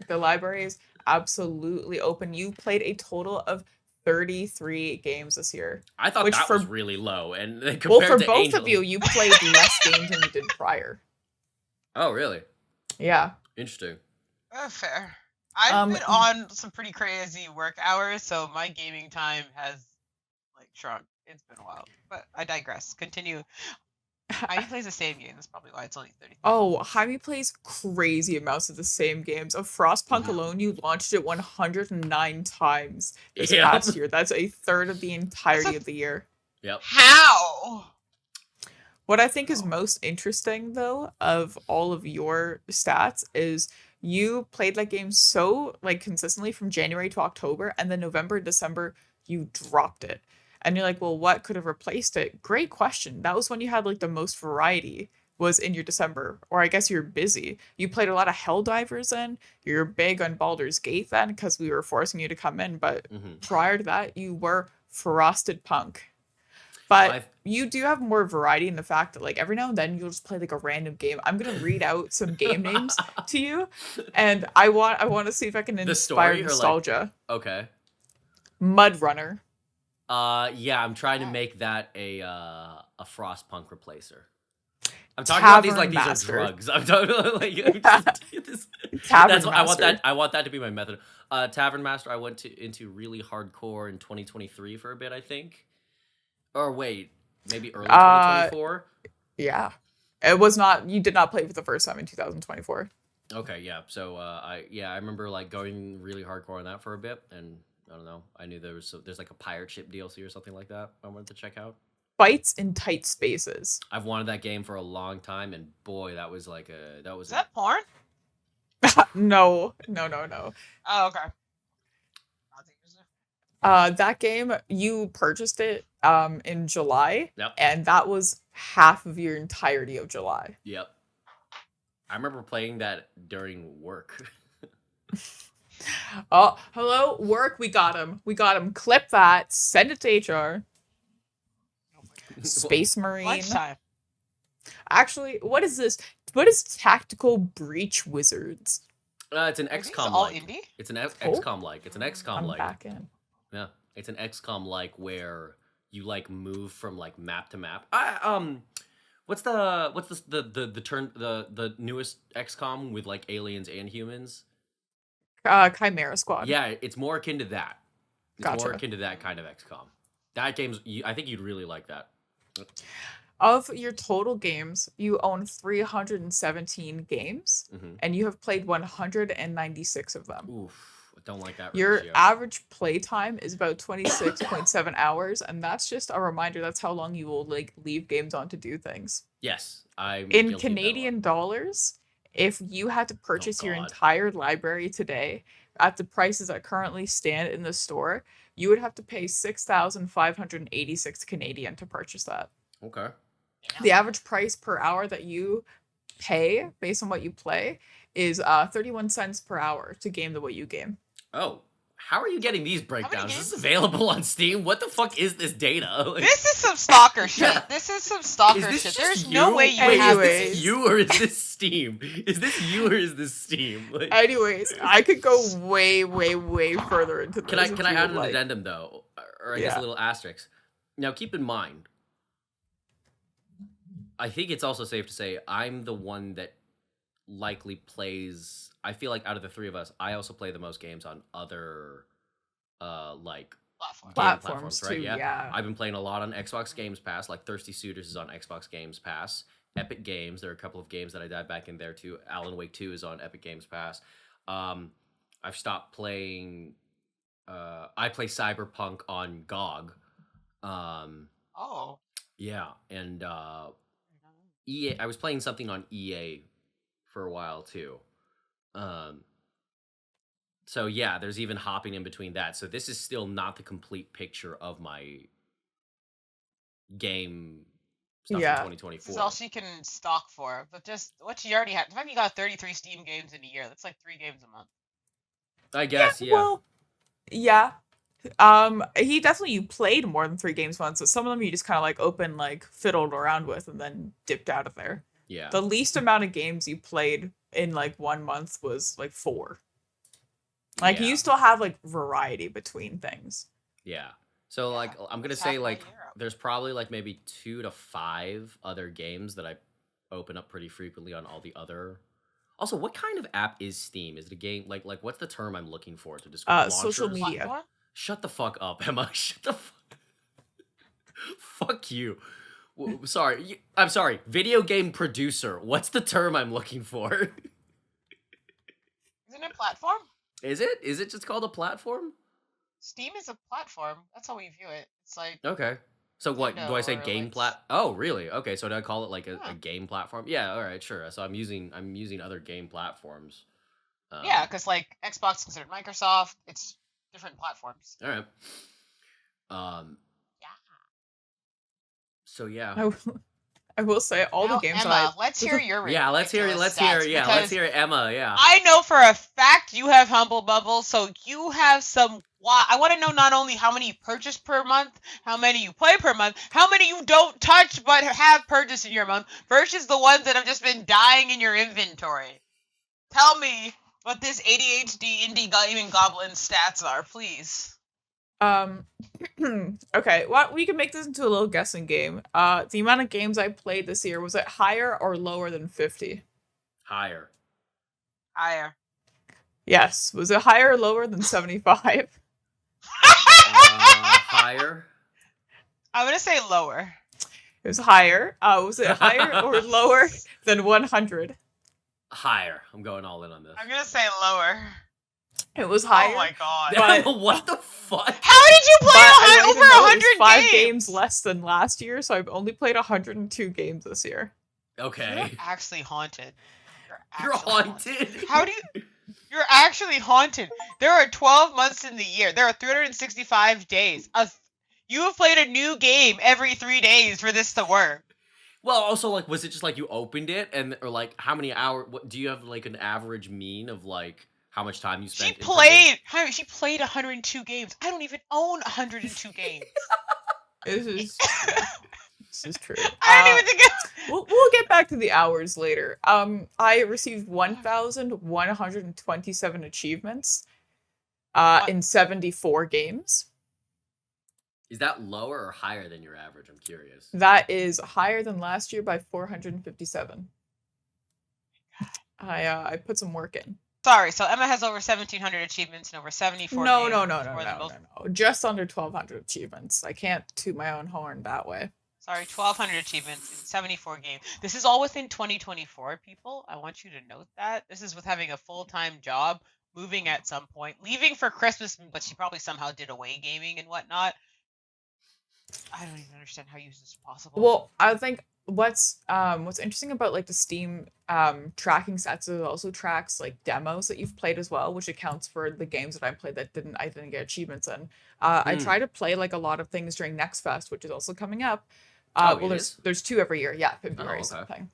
The library is absolutely open. You played a total of 33 games this year. I thought Which that for- was really low, and compared Well, for to both Angel, of you, you played less games than you did prior. Oh, really? Yeah. Interesting. Fair. I've been Um, on some pretty crazy work hours, so my gaming time has like shrunk. It's been a while, but I digress. Continue. I plays the same game. That's probably why it's only 30. Oh, Jaime plays crazy amounts of the same games. Of Frostpunk Mhm. alone, you launched it 109 times this Yeah. past year. That's a third of the entirety of the year. Yep. How? What I think is most interesting, though, of all of your stats is you played that game so like consistently from January to October, and then November, December, you dropped it. And you're like, well, what could have replaced it? Great question. That was when you had like the most variety was in your December, or I guess you're busy. You played a lot of Helldivers then. You're big on Baldur's Gate then because we were forcing you to come in, but Mhm. prior to that, you were Frosted Punk. But I've- you do have more variety in the fact that like every now and then you'll just play like a random game. I'm gonna read out some game names to you, and I want to see if I can The inspire story or, like- nostalgia. Okay. Mud Runner. Yeah, I'm trying to Yeah. make that a Frostpunk replacer. I'm talking about these like Tavern these are Master. drugs. I'm talking like this. Tavern That's what I want. Master. I want that to be my method. Tavern Master. I went into really hardcore in 2023 for a bit, I think. Or wait, maybe early 2024. Yeah. It was not you did not play for the first time in 2024. Okay, yeah. So I remember like going really hardcore on that for a bit, and I don't know. I knew there's like a pirate ship DLC or something like that I wanted to check out. Fights in tight spaces. I've wanted that game for a long time, and boy, that was like Is that porn? No. Oh, okay. That game, you purchased it in July, Yep. and that was half of your entirety of July. Yep. I remember playing that during work. Oh, hello, work, we got him. Clip that, send it to HR. Space Marine. Lunchtime. Actually, what is this? What is Tactical Breach Wizards? It's an Are these XCOM all like. indie? It's an Oh. XCOM like. It's an XCOM I'm like. back in. Yeah, it's an XCOM like where you like move from like map to map. What's the turn the newest XCOM with like aliens and humans? Chimera Squad. Yeah, it's more akin to that. It's more Gotcha. akin to that kind of XCOM. That game's. I think you'd really like that. Of your total games, you own 317 games, Hmm. and you have played 196 of them. Oof, I don't like that. Your ratio. average playtime is about 26.7 hours, and that's just a reminder that's how long you will like leave games on to do things. Yes, I'm In guilty of that a lot. Canadian dollars, if you had to purchase your God. entire library today at the prices that currently stand in the store, you would have to pay 6,586 Canadian to purchase that. Okay. The average price per hour that you pay based on what you play is 31 cents per hour to game the way you game. Oh, How are you getting these many breakdowns? Is games? this available on Steam? What the fuck is this data? Like, This is some stalker shit. Yeah. This is some stalker is this shit. just There's you? no way you Wait, have is this Anyways. you or is this Steam? Is this you or is this Steam? Like, Anyways, I could go way, way, way further into this. can I if can I you add would an like. addendum though, or I guess a Yeah. little asterisk? Now keep in mind, I think it's also safe to say I'm the one that likely plays. I feel like out of the three of us, I also play the most games on other, like Platform. game Platforms right? too, Yeah. yeah. I've been playing a lot on Xbox Games Pass, like Thirsty Suitors is on Xbox Games Pass. Epic Games, there are a couple of games that I dive back in there too. Alan Wake 2 is on Epic Games Pass. I've stopped playing. I play Cyberpunk on GOG. Oh. Yeah, and EA. I was playing something on EA for a while too. So yeah, there's even hopping in between that. So this is still not the complete picture of my game stuff Yeah. in This is 2024. all she can stock for. But just what you already have. The fact you got 33 Steam games in a year, that's like 3 games a month. I guess, yeah. Well, yeah. He definitely played more than 3 games once, so some of them you just kind of like open, like fiddled around with, and then dipped out of there. Yeah. The least amount of games you played in like 1 month was like 4. Like yeah. you still have like variety between things. Yeah. So like I'm gonna That's say half my like year up. there's probably like maybe 2 to 5 other games that I open up pretty frequently on all the other. Also, what kind of app is Steam? Is it a game like what's the term I'm looking for to describe Social launchers? media. Platform? Shut the fuck up, Emma. Shut the fuck. Fuck you. Sorry. I'm sorry. Video game producer. What's the term I'm looking for? Isn't it platform? Is it? Is it just called a platform? Steam is a platform. That's how we view it. It's like Okay. So what do I say? Nintendo or, Game like, plat? Oh, really? Okay. So do I call it like a Yeah. game platform? Yeah. All right. Sure. So I'm using other game platforms. yeah, because like Xbox is considered Microsoft. It's different platforms. All right. Yeah. So yeah. I will say all Now, the games Emma, that let's hear your Yeah. Let's hear. ridiculous Let's hear. stats, Yeah. Let's because hear Emma. Yeah. I know for a fact you have Humble Bubble, so you have some. I want to know not only how many you purchase per month, how many you play per month, how many you don't touch but have purchased in your month, versus the ones that have just been dying in your inventory. Tell me what this ADHD indie gaming goblin stats are, please. Okay, well, we can make this into a little guessing game. The amount of games I played this year, was it higher or lower than 50? Higher. Higher. Yes. Was it higher or lower than 75? Higher. I'm gonna say lower. It was higher. Was it higher or lower than 100? Higher. I'm going all in on this. I'm gonna say lower. It was higher. Oh my god. But- What the fuck? How did you play But I want you over to know it was 100 5 games? games less than last year, so I've only played 102 games this year. Okay. You're actually haunted. You're actually haunted. How do you? You're actually haunted. There are 12 months in the year. There are 365 days. You have played a new game every 3 days for this to work. Well, also, like, was it just like you opened it and, or like, how many hours? What do you have like an average mean of like how much time you spent? She played 102 games. I don't even own 102 games. This is this is true. I don't even think. We'll get back to the hours later. I received 1,127 achievements in 74 games. Is that lower or higher than your average? I'm curious. That is higher than last year by 457. I put some work in. Sorry, so Emma has over 1,700 achievements and over 74 No, games. no. More than most- Just under 1,200 achievements. I can't toot my own horn that way. Sorry, 1,200 achievements in 74 games. This is all within 2024, people. I want you to note that. This is with having a full-time job, moving at some point, leaving for Christmas, but she probably somehow did away gaming and whatnot. I don't even understand how this is possible. Well, I think what's interesting about like the Steam tracking stats is it also tracks like demos that you've played as well, which accounts for the games that I played that I didn't get achievements in. I try to play like a lot of things during Next Fest, which is also coming up. Well, there's 2 every year. Yeah, February okay. something.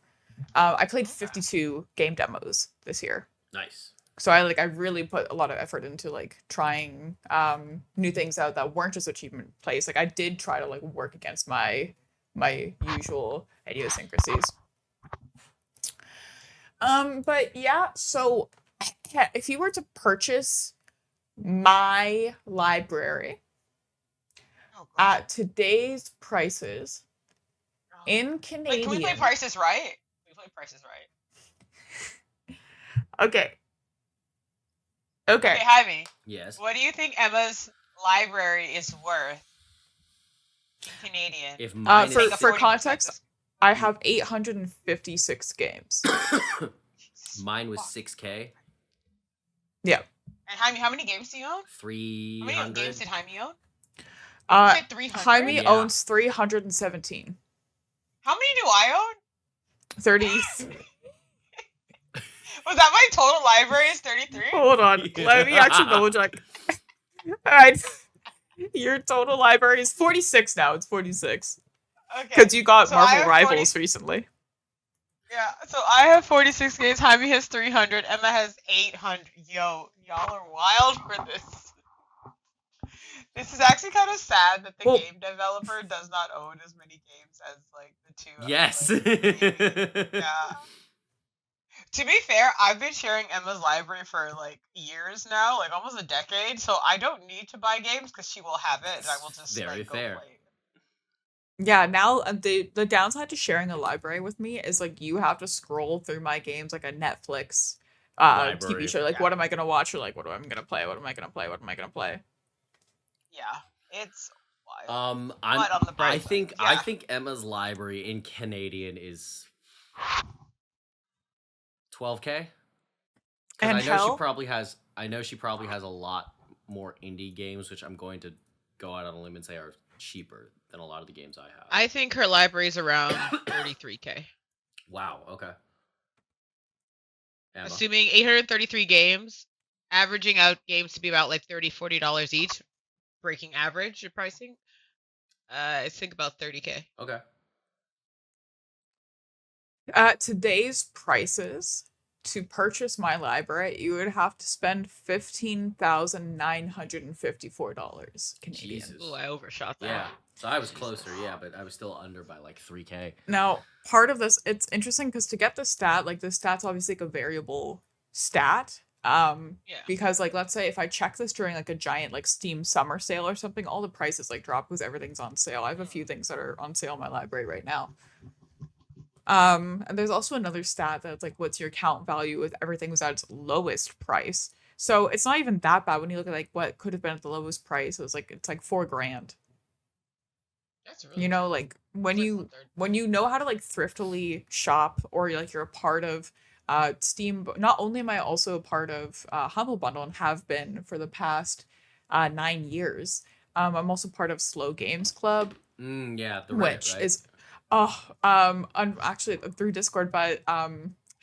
I played 52 game demos this year. Nice. So I really put a lot of effort into like trying new things out that weren't just achievement plays. Like I did try to like work against my usual idiosyncrasies. But yeah, so if you were to purchase my library Oh, God. at today's prices in Wait, Canadian. can we play Prices Right? Can we play Prices Right? Okay. Okay, Jaime. Yes. What do you think Emma's library is worth in Canadian? If mine for- is Take a for 40% context, dis- I have 856 games. mine was 6K, Yeah. And Jaime, how many games do you own? How many 300. games did Jaime own? You Uh, said 300? Jaime Yeah. owns 317. How many do I own? 30. Was that my total library is 33? Hold on. Yeah. Let me actually double check. Alright. Your total library is 46 now. It's 46. Okay. Because you got So I Marvel have Rivals 40 recently. Yeah, so I have 46 games, Jaime has 300, Emma has 800. Yo, y'all are wild for this. This is actually kind of sad that the Well- game developer does not own as many games as, like, the two. Yes. Like, yeah. To be fair, I've been sharing Emma's library for, like, years now, like, almost a decade, so I don't need to buy games because she will have it, and I will just, Very like, go fair. play it. Yeah, now the downside to sharing a library with me is like you have to scroll through my games like a Netflix Library. TV show. Like, Yeah. what am I gonna watch? Or like, what am I gonna play? What am I gonna play? What am I gonna play? Yeah, it's wild. I'm, But on the bright I side, think yeah. Emma's library in Canadian is 12K. And I know hell? I know she probably has a lot more indie games, which I'm going to go out on a limb and say are cheaper than a lot of the games I have. I think her library's around 33K. Wow. Okay. Emma. Assuming 833 games, averaging out games to be about like $30-$40 each, breaking average of pricing. I think about 30K. Okay. At today's prices, to purchase my library, you would have to spend $15,954 Canadian. Jesus. Ooh, I overshot that. Yeah. So I was closer, yeah, but I was still under by like 3K. Now, part of this, it's interesting because to get the stat, like the stat's obviously like a variable stat. Yeah. Because like let's say if I check this during like a giant like Steam summer sale or something, all the prices like drop because everything's on sale. I have a few things that are on sale in my library right now. And there's also another stat that's like what's your account value if everything was at its lowest price. So it's not even that bad when you look at like what could have been at the lowest price. It's like $4,000. That's really You know, cheap. like when It's like you 1/3. when you know how to like thriftily shop or like you're a part of Steam. Not only am I also a part of Humble Bundle and have been for the past 9 years. I'm also part of Slow Games Club, Yeah, the Reddit, which right? is I'm actually through Discord, but I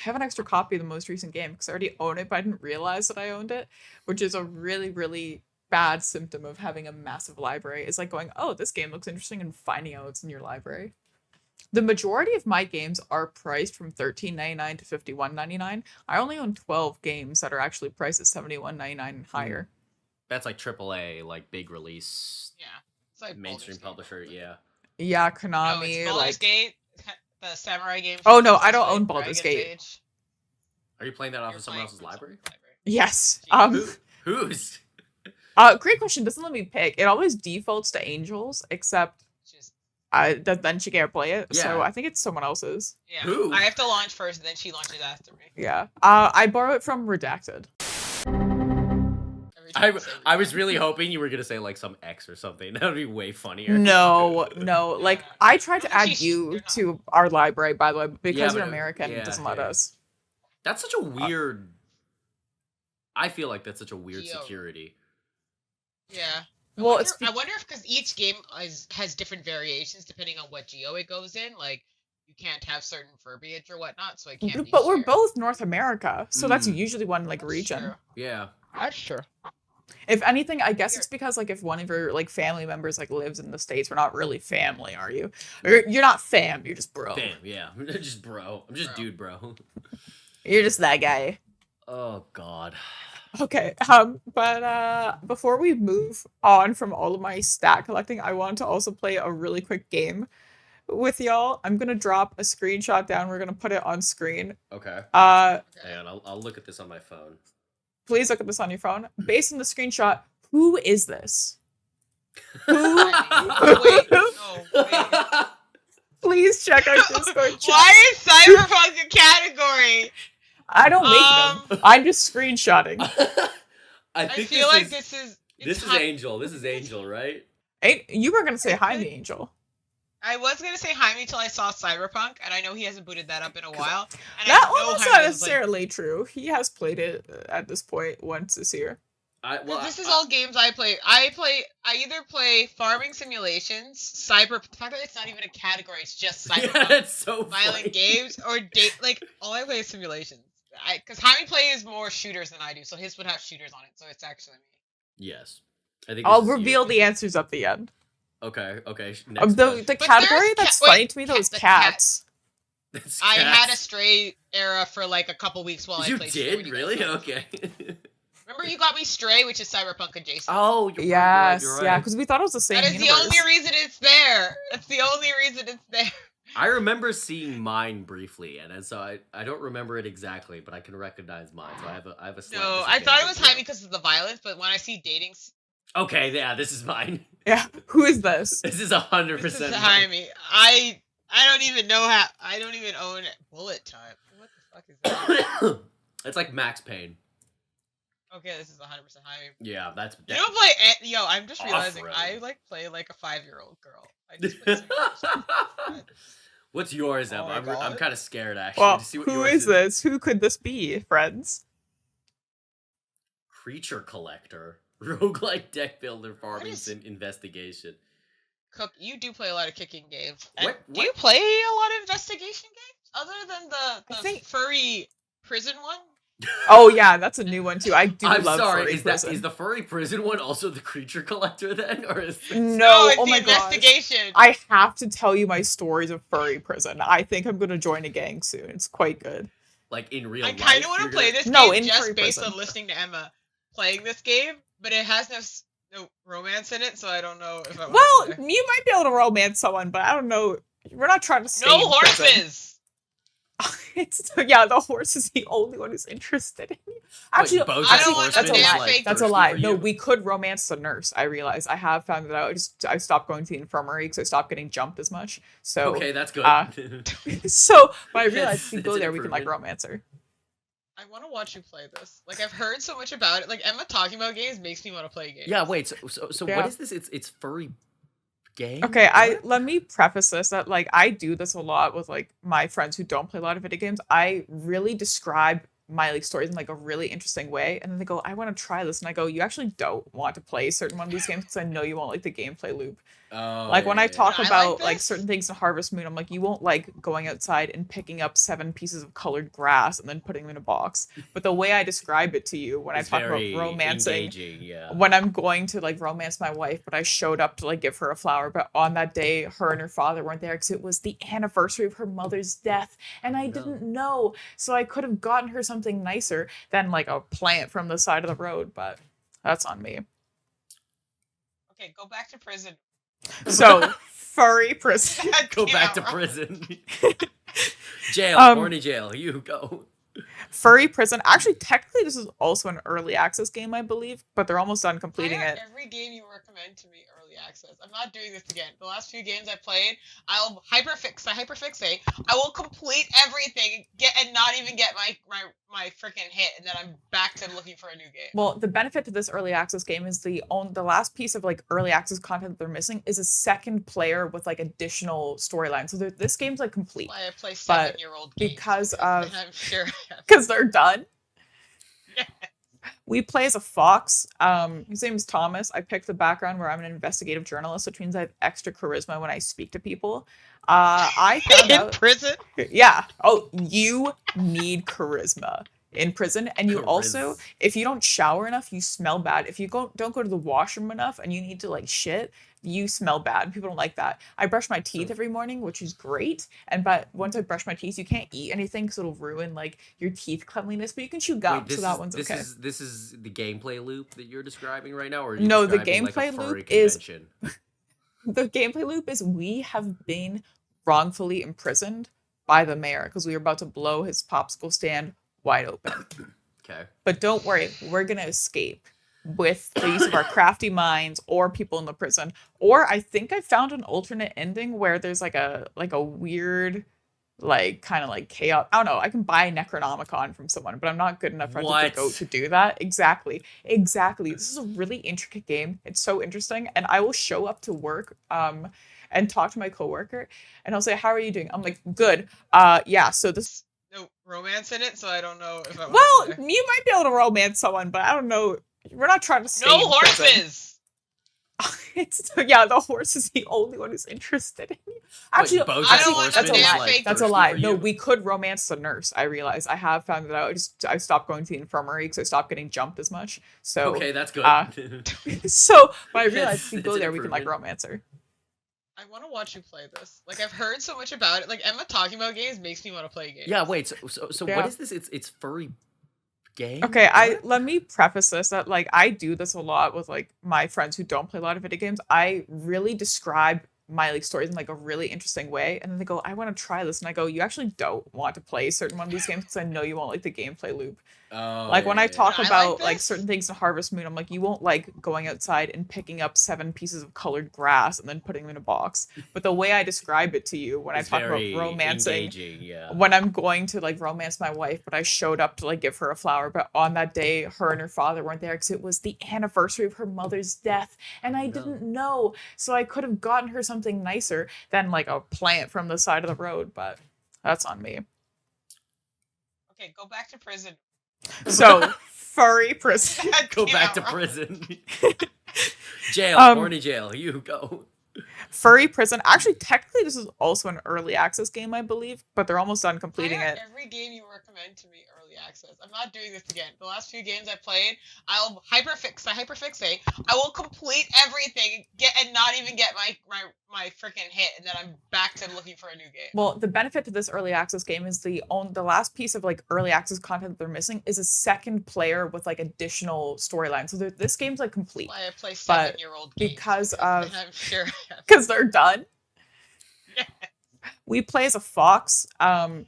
have an extra copy of the most recent game because I already own it, but I didn't realize that I owned it, which is a really, really bad symptom of having a massive library. It's like going, oh, this game looks interesting, and finding out it's in your library. The majority of my games are priced from $13.99 to $51.99. I only own 12 games that are actually priced at $71.99 and higher. That's like AAA, like big release, Yeah. It's like mainstream Baldur's Gate. publisher. Yeah. Yeah, No, Konami, it's Baldur's like Gate, the samurai game. Oh, no, I don't Dragon's own Baldur's Gate. Age. Are you playing that off You're of someone playing else's from library? someone's library. yes. Whose? Great question. Doesn't let me pick. It always defaults to Angels, except Just then she can't play it. So Yeah. I think it's someone else's. yeah. Who? I have to launch first, and then she launches after me. Yeah. I borrow it from Redacted. Every time say I was really hoping you were gonna say like some X or something. That would be way funnier. No. Like I tried to add She's- you you're not. to our library, by the way, but because Yeah, you're but, American, yeah, it doesn't let yeah. us. That's such a weird. I feel like that's such a weird Geo. security. Yeah. Well, it's I wonder if because each game has different variations depending on what geo it goes in. Like you can't have certain verbiage or whatnot, so it can't. Be but we're shared. both North America, so that's Mm. usually one like That's region. true. Yeah. That's true. If anything, I guess it's because like if one of your like family members like lives in the States, we're not really family, are you? You're not fam, you're just bro. Bam. Yeah. Just bro. I'm just Bro. dude, bro. You're just that guy. Oh God. Okay, but before we move on from all of my stat collecting, I want to also play a really quick game with y'all. I'm gonna drop a screenshot down. We're gonna put it on screen. Okay. Uh, Hang on, I'll look at this on my phone. please look at this on your phone. Based on the screenshot, who is this? Wait, no, wait. Please check our Discord chat. Why is Cyberpunk a category? I don't make them. I'm just screenshotting. I I think feel this like is, this is Angel. This is Angel, right? You were gonna say hi, me, Angel. I was gonna say Jaime till I saw Cyberpunk, and I know he hasn't booted that up in a while. And That I one know was Jaime not was necessarily true. He has played it at this point once this year. This is all games I play. I either play farming simulations, the fact that it's not even a category, it's just Cyberpunk. Yeah, that's so Violent funny. games or like all I play is simulations. Because Jaime plays more shooters than I do, so his would have shooters on it. So it's actually me. Yes, I think I'll this is reveal you. the answers at the end. Okay. Next The one. But category there's that's wait, funny to me though is the cats. It's I had a cats. Stray era for like a couple weeks while You I played. did really? Okay. Remember you got me Stray, which is Cyberpunk adjacent. Oh, you're Yes, right. yeah, because we thought it was the same That is universe. the only reason it's there. That's the only reason it's there. I remember seeing mine briefly, and so I don't remember it exactly, but I can recognize mine. So I have a slight No, I thought it was disadvantage Jaime because of the violence, but when I see dating, there. Okay, yeah, this is mine. Yeah, who is this? This is 100% this is mine. Jaime. I don't even know how. I don't even own Bullet Time. What the fuck is that? It's like Max Payne. Okay, this is 100% Jaime. Yeah, that's. You don't play. Yo, I'm just realizing Off-road. I like play like a 5-year-old girl. I just play What's yours, Oh Emma? my I'm God. kind of scared actually Well, to see what who yours is this? Who could this be, friends? Creature collector, roguelike deck builder, farming is- sim investigation. Cook, you do play a lot of kicking games. What- Do you play a lot of investigation games other than the I think- furry prison one? Oh yeah, that's a new one too. I do I'm love sorry. furry Is prison. the furry prison one also the creature collector then, or is this... No, it's oh the my gosh. investigation. I have to tell you my stories of furry prison. I think I'm gonna join a gang soon. It's quite good. like in real I life? kind of want to you're play gonna- this No, game in just furry based prison. on listening to Emma playing this game, but it has no romance in it, so I don't know if I want Well, to play. you might be able to romance someone, but I don't know. We're not trying to stay No in prison. horses. It's yeah, the horse is the only one who's interested in you. Actually, BoJack actually, Horseman that's a is, lie. like, That's a thirsty lie. for No, you. we could romance the nurse. I realize I have found that out. I stopped going to the infirmary because I stopped getting jumped as much. So Okay, that's good. so but I realized It's- if we it's go an there, we can like improvement. romance her. I want to watch you play this. Like I've heard so much about it. Like Emma talking about games makes me want to play games. Yeah, wait. So Yeah. what is this? It's furry game. Okay, What? let me preface this that like I do this a lot with like my friends who don't play a lot of video games. I really describe my like stories in like a really interesting way, and then they go, "I want to try this," and I go, "You actually don't want to play certain one of these games because I know you won't like the gameplay loop." Oh, Like when yeah, I yeah, talk I like about like this. certain things in Harvest Moon, I'm like, you won't like going outside and picking up 7 pieces of colored grass and then putting them in a box. But the way I describe it to you when It's I talk about very romancing, engaging, yeah. when I'm going to like romance my wife, but I showed up to like give her a flower, but on that day, her and her father weren't there because it was the anniversary of her mother's death, and I didn't know, so I could have gotten her something nicer than like a plant from the side of the road, but that's on me. Okay, go back to prison. So furry prison. Go Came back out to wrong. prison. Jail, Um, horny jail. You go. Furry prison. Actually, technically, this is also an early access game, I believe, but they're almost done completing Why are it. every game you recommend to me early access? I'm not doing this again. The last few games I played, I'll hyperfixate. I will complete everything, and not even get my freaking hit, and then I'm back to looking for a new game. Well, the benefit to this early access game is the last piece of like early access content that they're missing is a second player with like additional storyline. So this game's like complete Why I play but 7-year-old games. because of I'm sure I have. because they're done. Yeah. We play as a fox. His name is Thomas. I picked the background where I'm an investigative journalist, which means I have extra charisma when I speak to people. I found In out. prison? Yeah. Oh, you need charisma in prison, and you also, if you don't shower enough, you smell bad. If you don't go to the washroom enough, and you need to like shit, you smell bad. People don't like that. I brush my teeth every morning, which is great. But once I brush my teeth, you can't eat anything because it'll ruin like your teeth cleanliness. But you can chew gum, Wait, so that one's okay. this is the gameplay loop that you're describing right now, or are you No, the describing like a gameplay furry loop is convention? the gameplay loop is we have been wrongfully imprisoned by the mayor because we were about to blow his popsicle stand wide open. Okay. But don't worry, we're gonna escape with the use of our crafty minds or people in the prison. Or I think I found an alternate ending where there's like a weird like kind of like chaos. I don't know. I can buy a Necronomicon from someone, but I'm not good enough to go to do that. Exactly. This is a really intricate game. It's so interesting, and I will show up to work and talk to my coworker, and he'll say, "How are you doing?" I'm like, "Good. Yeah. So this." No romance in it, so I don't know if I. Well, you might be able to romance someone, but I don't know. We're not trying to stay no in prison. horses. The horse is the only one who's interested in you. Actually, that's a lie. That's a lie. No, we could romance the nurse. I realize I have found that out. I stopped going to the infirmary because I stopped getting jumped as much. So okay, that's good. So, but I realized if we go there, we can like romance her. I want to watch you play this. Like I've heard so much about it. Like Emma talking about games makes me want to play games. Yeah. Wait. So what is this? It's furry. Game? Okay, let me preface this that like I do this a lot with like my friends who don't play a lot of video games. I really describe my like stories in like a really interesting way, and then they go, "I want to try this," and I go, "You actually don't want to play certain one of these games because I know you won't like the gameplay loop." Like when I talk about like certain things in Harvest Moon, I'm like, you won't like going outside and picking up 7 pieces of colored grass and then putting them in a box. But the way I describe it to you when I talk about romancing, when I'm going to like romance my wife, but I showed up to like give her a flower, but on that day, her and her father weren't there because it was the anniversary of her mother's death, and I didn't know, so I could have gotten her something nicer than like a plant from the side of the road, but that's on me. Okay, go back to prison. So, furry prison. Go back to prison. Jail, horny jail. You go. Furry prison. Actually, technically, this is also an early access game, I believe, but they're almost done completing it. Every game you recommend to me early access. I'm not doing this again. The last few games I played, I'll hyperfixate. I will complete everything, and not even get my freaking hit, and then I'm back to looking for a new game. Well, the benefit to this early access game is the last piece of like early access content that they're missing is a second player with like additional storyline. So this game's like complete. I play 7-year-old games because I'm sure because they're done. Yeah. We play as a fox.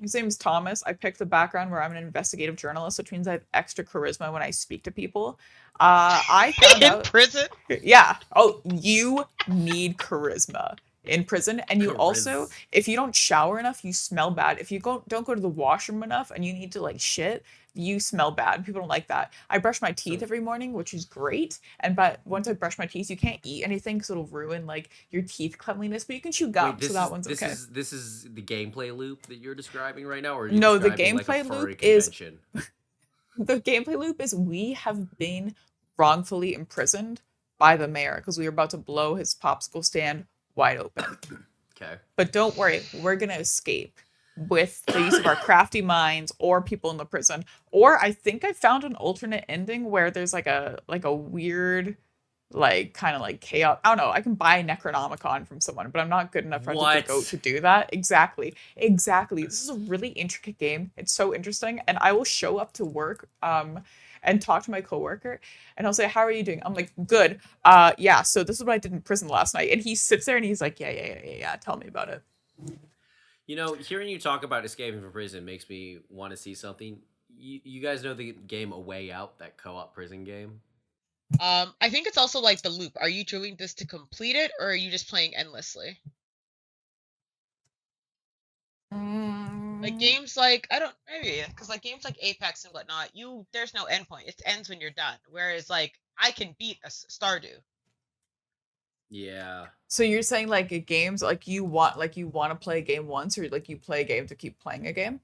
His name is Thomas. I picked the background where I'm an investigative journalist, which means I have extra charisma when I speak to people. I found out in prison. Yeah. Oh, you need charisma in prison, and you also, if you don't shower enough, you smell bad. If you don't go to the washroom enough, and you need to like shit, you smell bad. People don't like that. I brush my teeth every morning, which is great. But once I brush my teeth, you can't eat anything because it'll ruin like your teeth cleanliness. But you can chew gum, so that one's okay. This is the gameplay loop that you're describing right now, or are you no? The describing, gameplay like, a furry loop is convention? the gameplay loop is we have been wrongfully imprisoned by the mayor because we were about to blow his popsicle stand wide open. Okay. But don't worry, we're gonna escape with the use of our crafty minds or people in the prison. Or I think I found an alternate ending where there's like a weird like kind of like chaos. I don't know. I can buy a Necronomicon from someone, but I'm not good enough to go to do that. Exactly. This is a really intricate game. It's so interesting, and I will show up to work and talk to my coworker, and he'll say, "How are you doing?" I'm like, "Good. Yeah. So this is what I did in prison last night." And he sits there and he's like, "Yeah. Tell me about it." You know, hearing you talk about escaping from prison makes me want to see something. You guys know the game A Way Out, that co-op prison game? I think it's also like the loop. Are you doing this to complete it, or are you just playing endlessly? Like games like because like games like Apex and whatnot, there's no endpoint. It ends when you're done. Whereas like I can beat a Stardew. Yeah. So you're saying like games like you want to play a game once, or like you play a game to keep playing a game?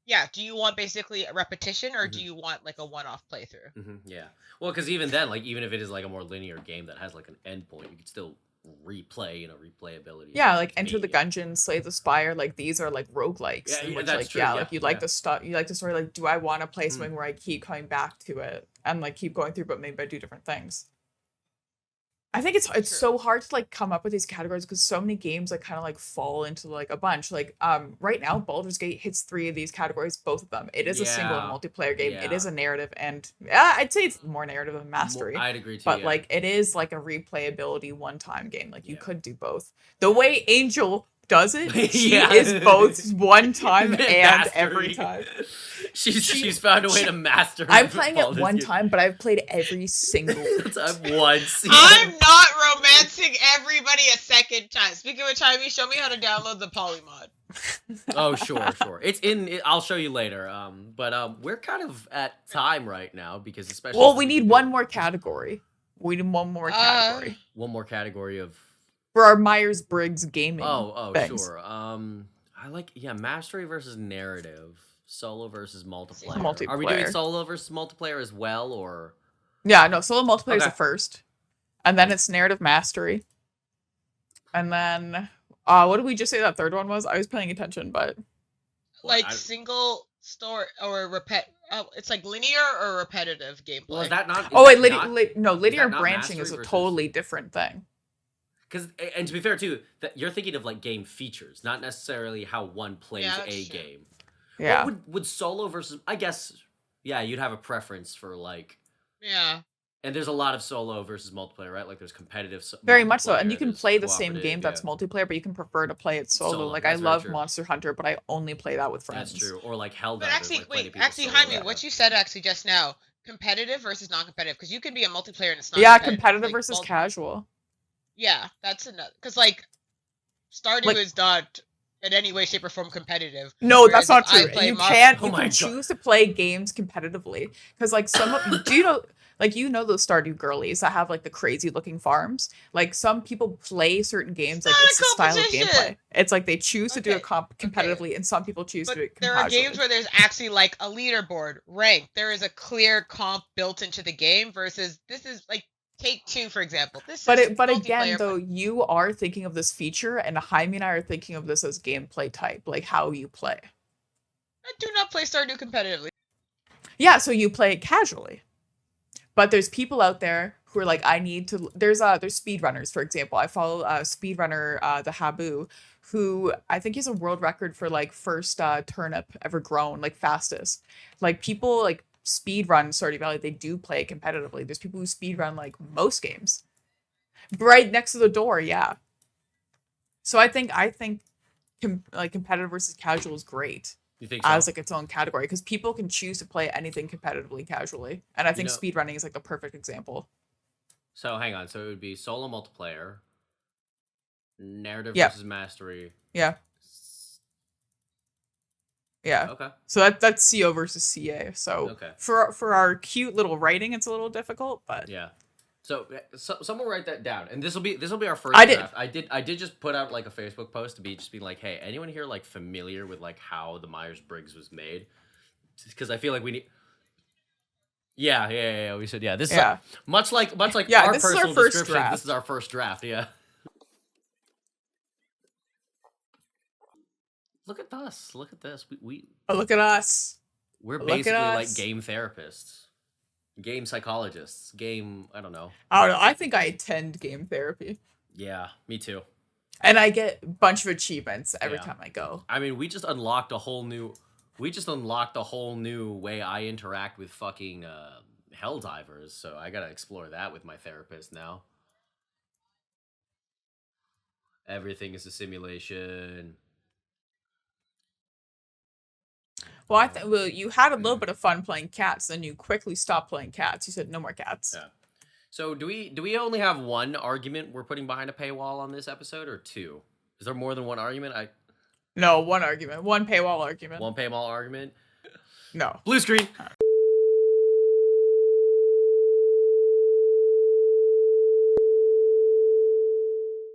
Yeah. Do you want basically a repetition, or do you want like a one-off playthrough? Yeah. Well, because even then, like even if it is like a more linear game that has like an endpoint, you could still replay, replayability. Yeah, like Enter the Gungeon, Slay the Spire, like these are like roguelikes. Yeah, which, that's like, true. like you like the stuff, you like the story. Like, do I want to play something where I keep coming back to it and like keep going through, but maybe I do different things? I think it's True. so hard to like come up with these categories because so many games like kind of like fall into like a bunch. Like right now, Baldur's Gate hits 3 of these categories, both of them. It is a single and Yeah. multiplayer game. It is Yeah. a narrative, and I'd say it's more narrative than mastery. I'd agree too. But yeah. like it is like a replayability one-time game. Like you Yeah. could do both. The way Angel does it, she Yeah. is both one time and Mastery. every time. She's found a way to master. I'm playing it Baldur's one Gate. time, but I've played every single time once. I'm not romancing everybody a second time. Speaking of Chimey, show me how to download the polymod. Oh, sure. It's in. I'll show you later. But we're kind of at time right now because especially. Well, since we we've need been one doing more category. We need one more category one more category of. for our Myers-Briggs gaming. Oh, things. sure. I like mastery versus narrative, solo versus multiplayer. Multiplayer. Are we doing solo versus multiplayer as well, or? Yeah, no, solo multiplayer is Okay. the first, and then it's narrative mastery, and then what did we just say that third one was? I was paying attention, but Like I- single story or it's like linear or repetitive gameplay. Well, is that not? oh wait, not, linear not branching mastery is a versus- totally different thing. Because, and to be fair too, that you're thinking of like game features, not necessarily how one plays Yeah, that's a true. game. Yeah, What would solo versus? I guess, yeah, you'd have a preference for like, Yeah. and there's a lot of solo versus multiplayer, right? Like there's competitive. very much so, and you multiplayer, can there's play the same cooperative, game that's yeah. multiplayer, but you can prefer to play it solo. Solo, Like I that's very love true. Monster Hunter, but I only play that with friends. That's true. Or like Helldivers. But actually, like plenty wait, of people actually, solo Jaime, that. what you said actually just now, competitive versus non-competitive, because you can be a multiplayer and it's not. Yeah, competitive like, versus casual. Yeah, that's enough. Because like, Stardew Like- is not in any way, shape, or form competitive. No, Whereas that's not if I true. play You Mar- can't. Oh You my can God. choose to play games competitively because, like, do you know, like, you know, those Stardew girlies that have like the crazy looking farms. Like, some people play certain games like not a it's the style of competition. gameplay. It's like they choose to do it Okay, competitively, and some people choose But to do it there are casually. games where there's actually like a leaderboard, rank. There is a clear comp built into the game versus this is like Take Two, for example. But is again, multiplayer, though, you are thinking of this feature, and Jaime and I are thinking of this as gameplay type, like how you play. I do not play Stardew competitively. Yeah, so you play it casually. But there's people out there who are like, I need to. There's speedrunners, for example. I follow speedrunner the Habu, who I think he's a world record for like first turnip ever grown, like fastest. Like people like speed run Stardew Valley. They do play it competitively. There's people who speed run like most games. Right next to the door, yeah. So I think like competitive versus casual is great You think so? as like its own category because people can choose to play anything competitively casually, and I think know- speedrunning is like the perfect example. So hang on. So it would be solo multiplayer, narrative Yeah. versus mastery. Yeah, yeah. Okay. So that's CO versus CA. So Okay. for our cute little writing, it's a little difficult, but Yeah. So someone write that down, and this will be our first I did. draft. I did just put out like a Facebook post to be like, hey, anyone here like familiar with like how the Myers-Briggs was made? Because I feel like we need. Yeah. We should. Yeah. This is yeah. much like Yeah, our this is our personal first description. draft. This is our first draft. Yeah. Look at us. Look at this. Oh, look at us. We're Look at basically like us. game therapists, game psychologists, game. I don't know. I don't know. I think I attend game therapy, Yeah, me too. and I get a bunch of achievements every Yeah. time I go. I mean, we just unlocked a whole new way I interact with fucking Helldivers. So I gotta explore that with my therapist now. Everything is a simulation. Well, well, you had a little bit of fun playing cats, then you quickly stopped playing cats. You said no more cats. Yeah. So do we only have one argument we're putting behind a paywall on this episode, or two? Is there more than one argument? No, one argument, one paywall argument. One paywall argument. No. Blue screen.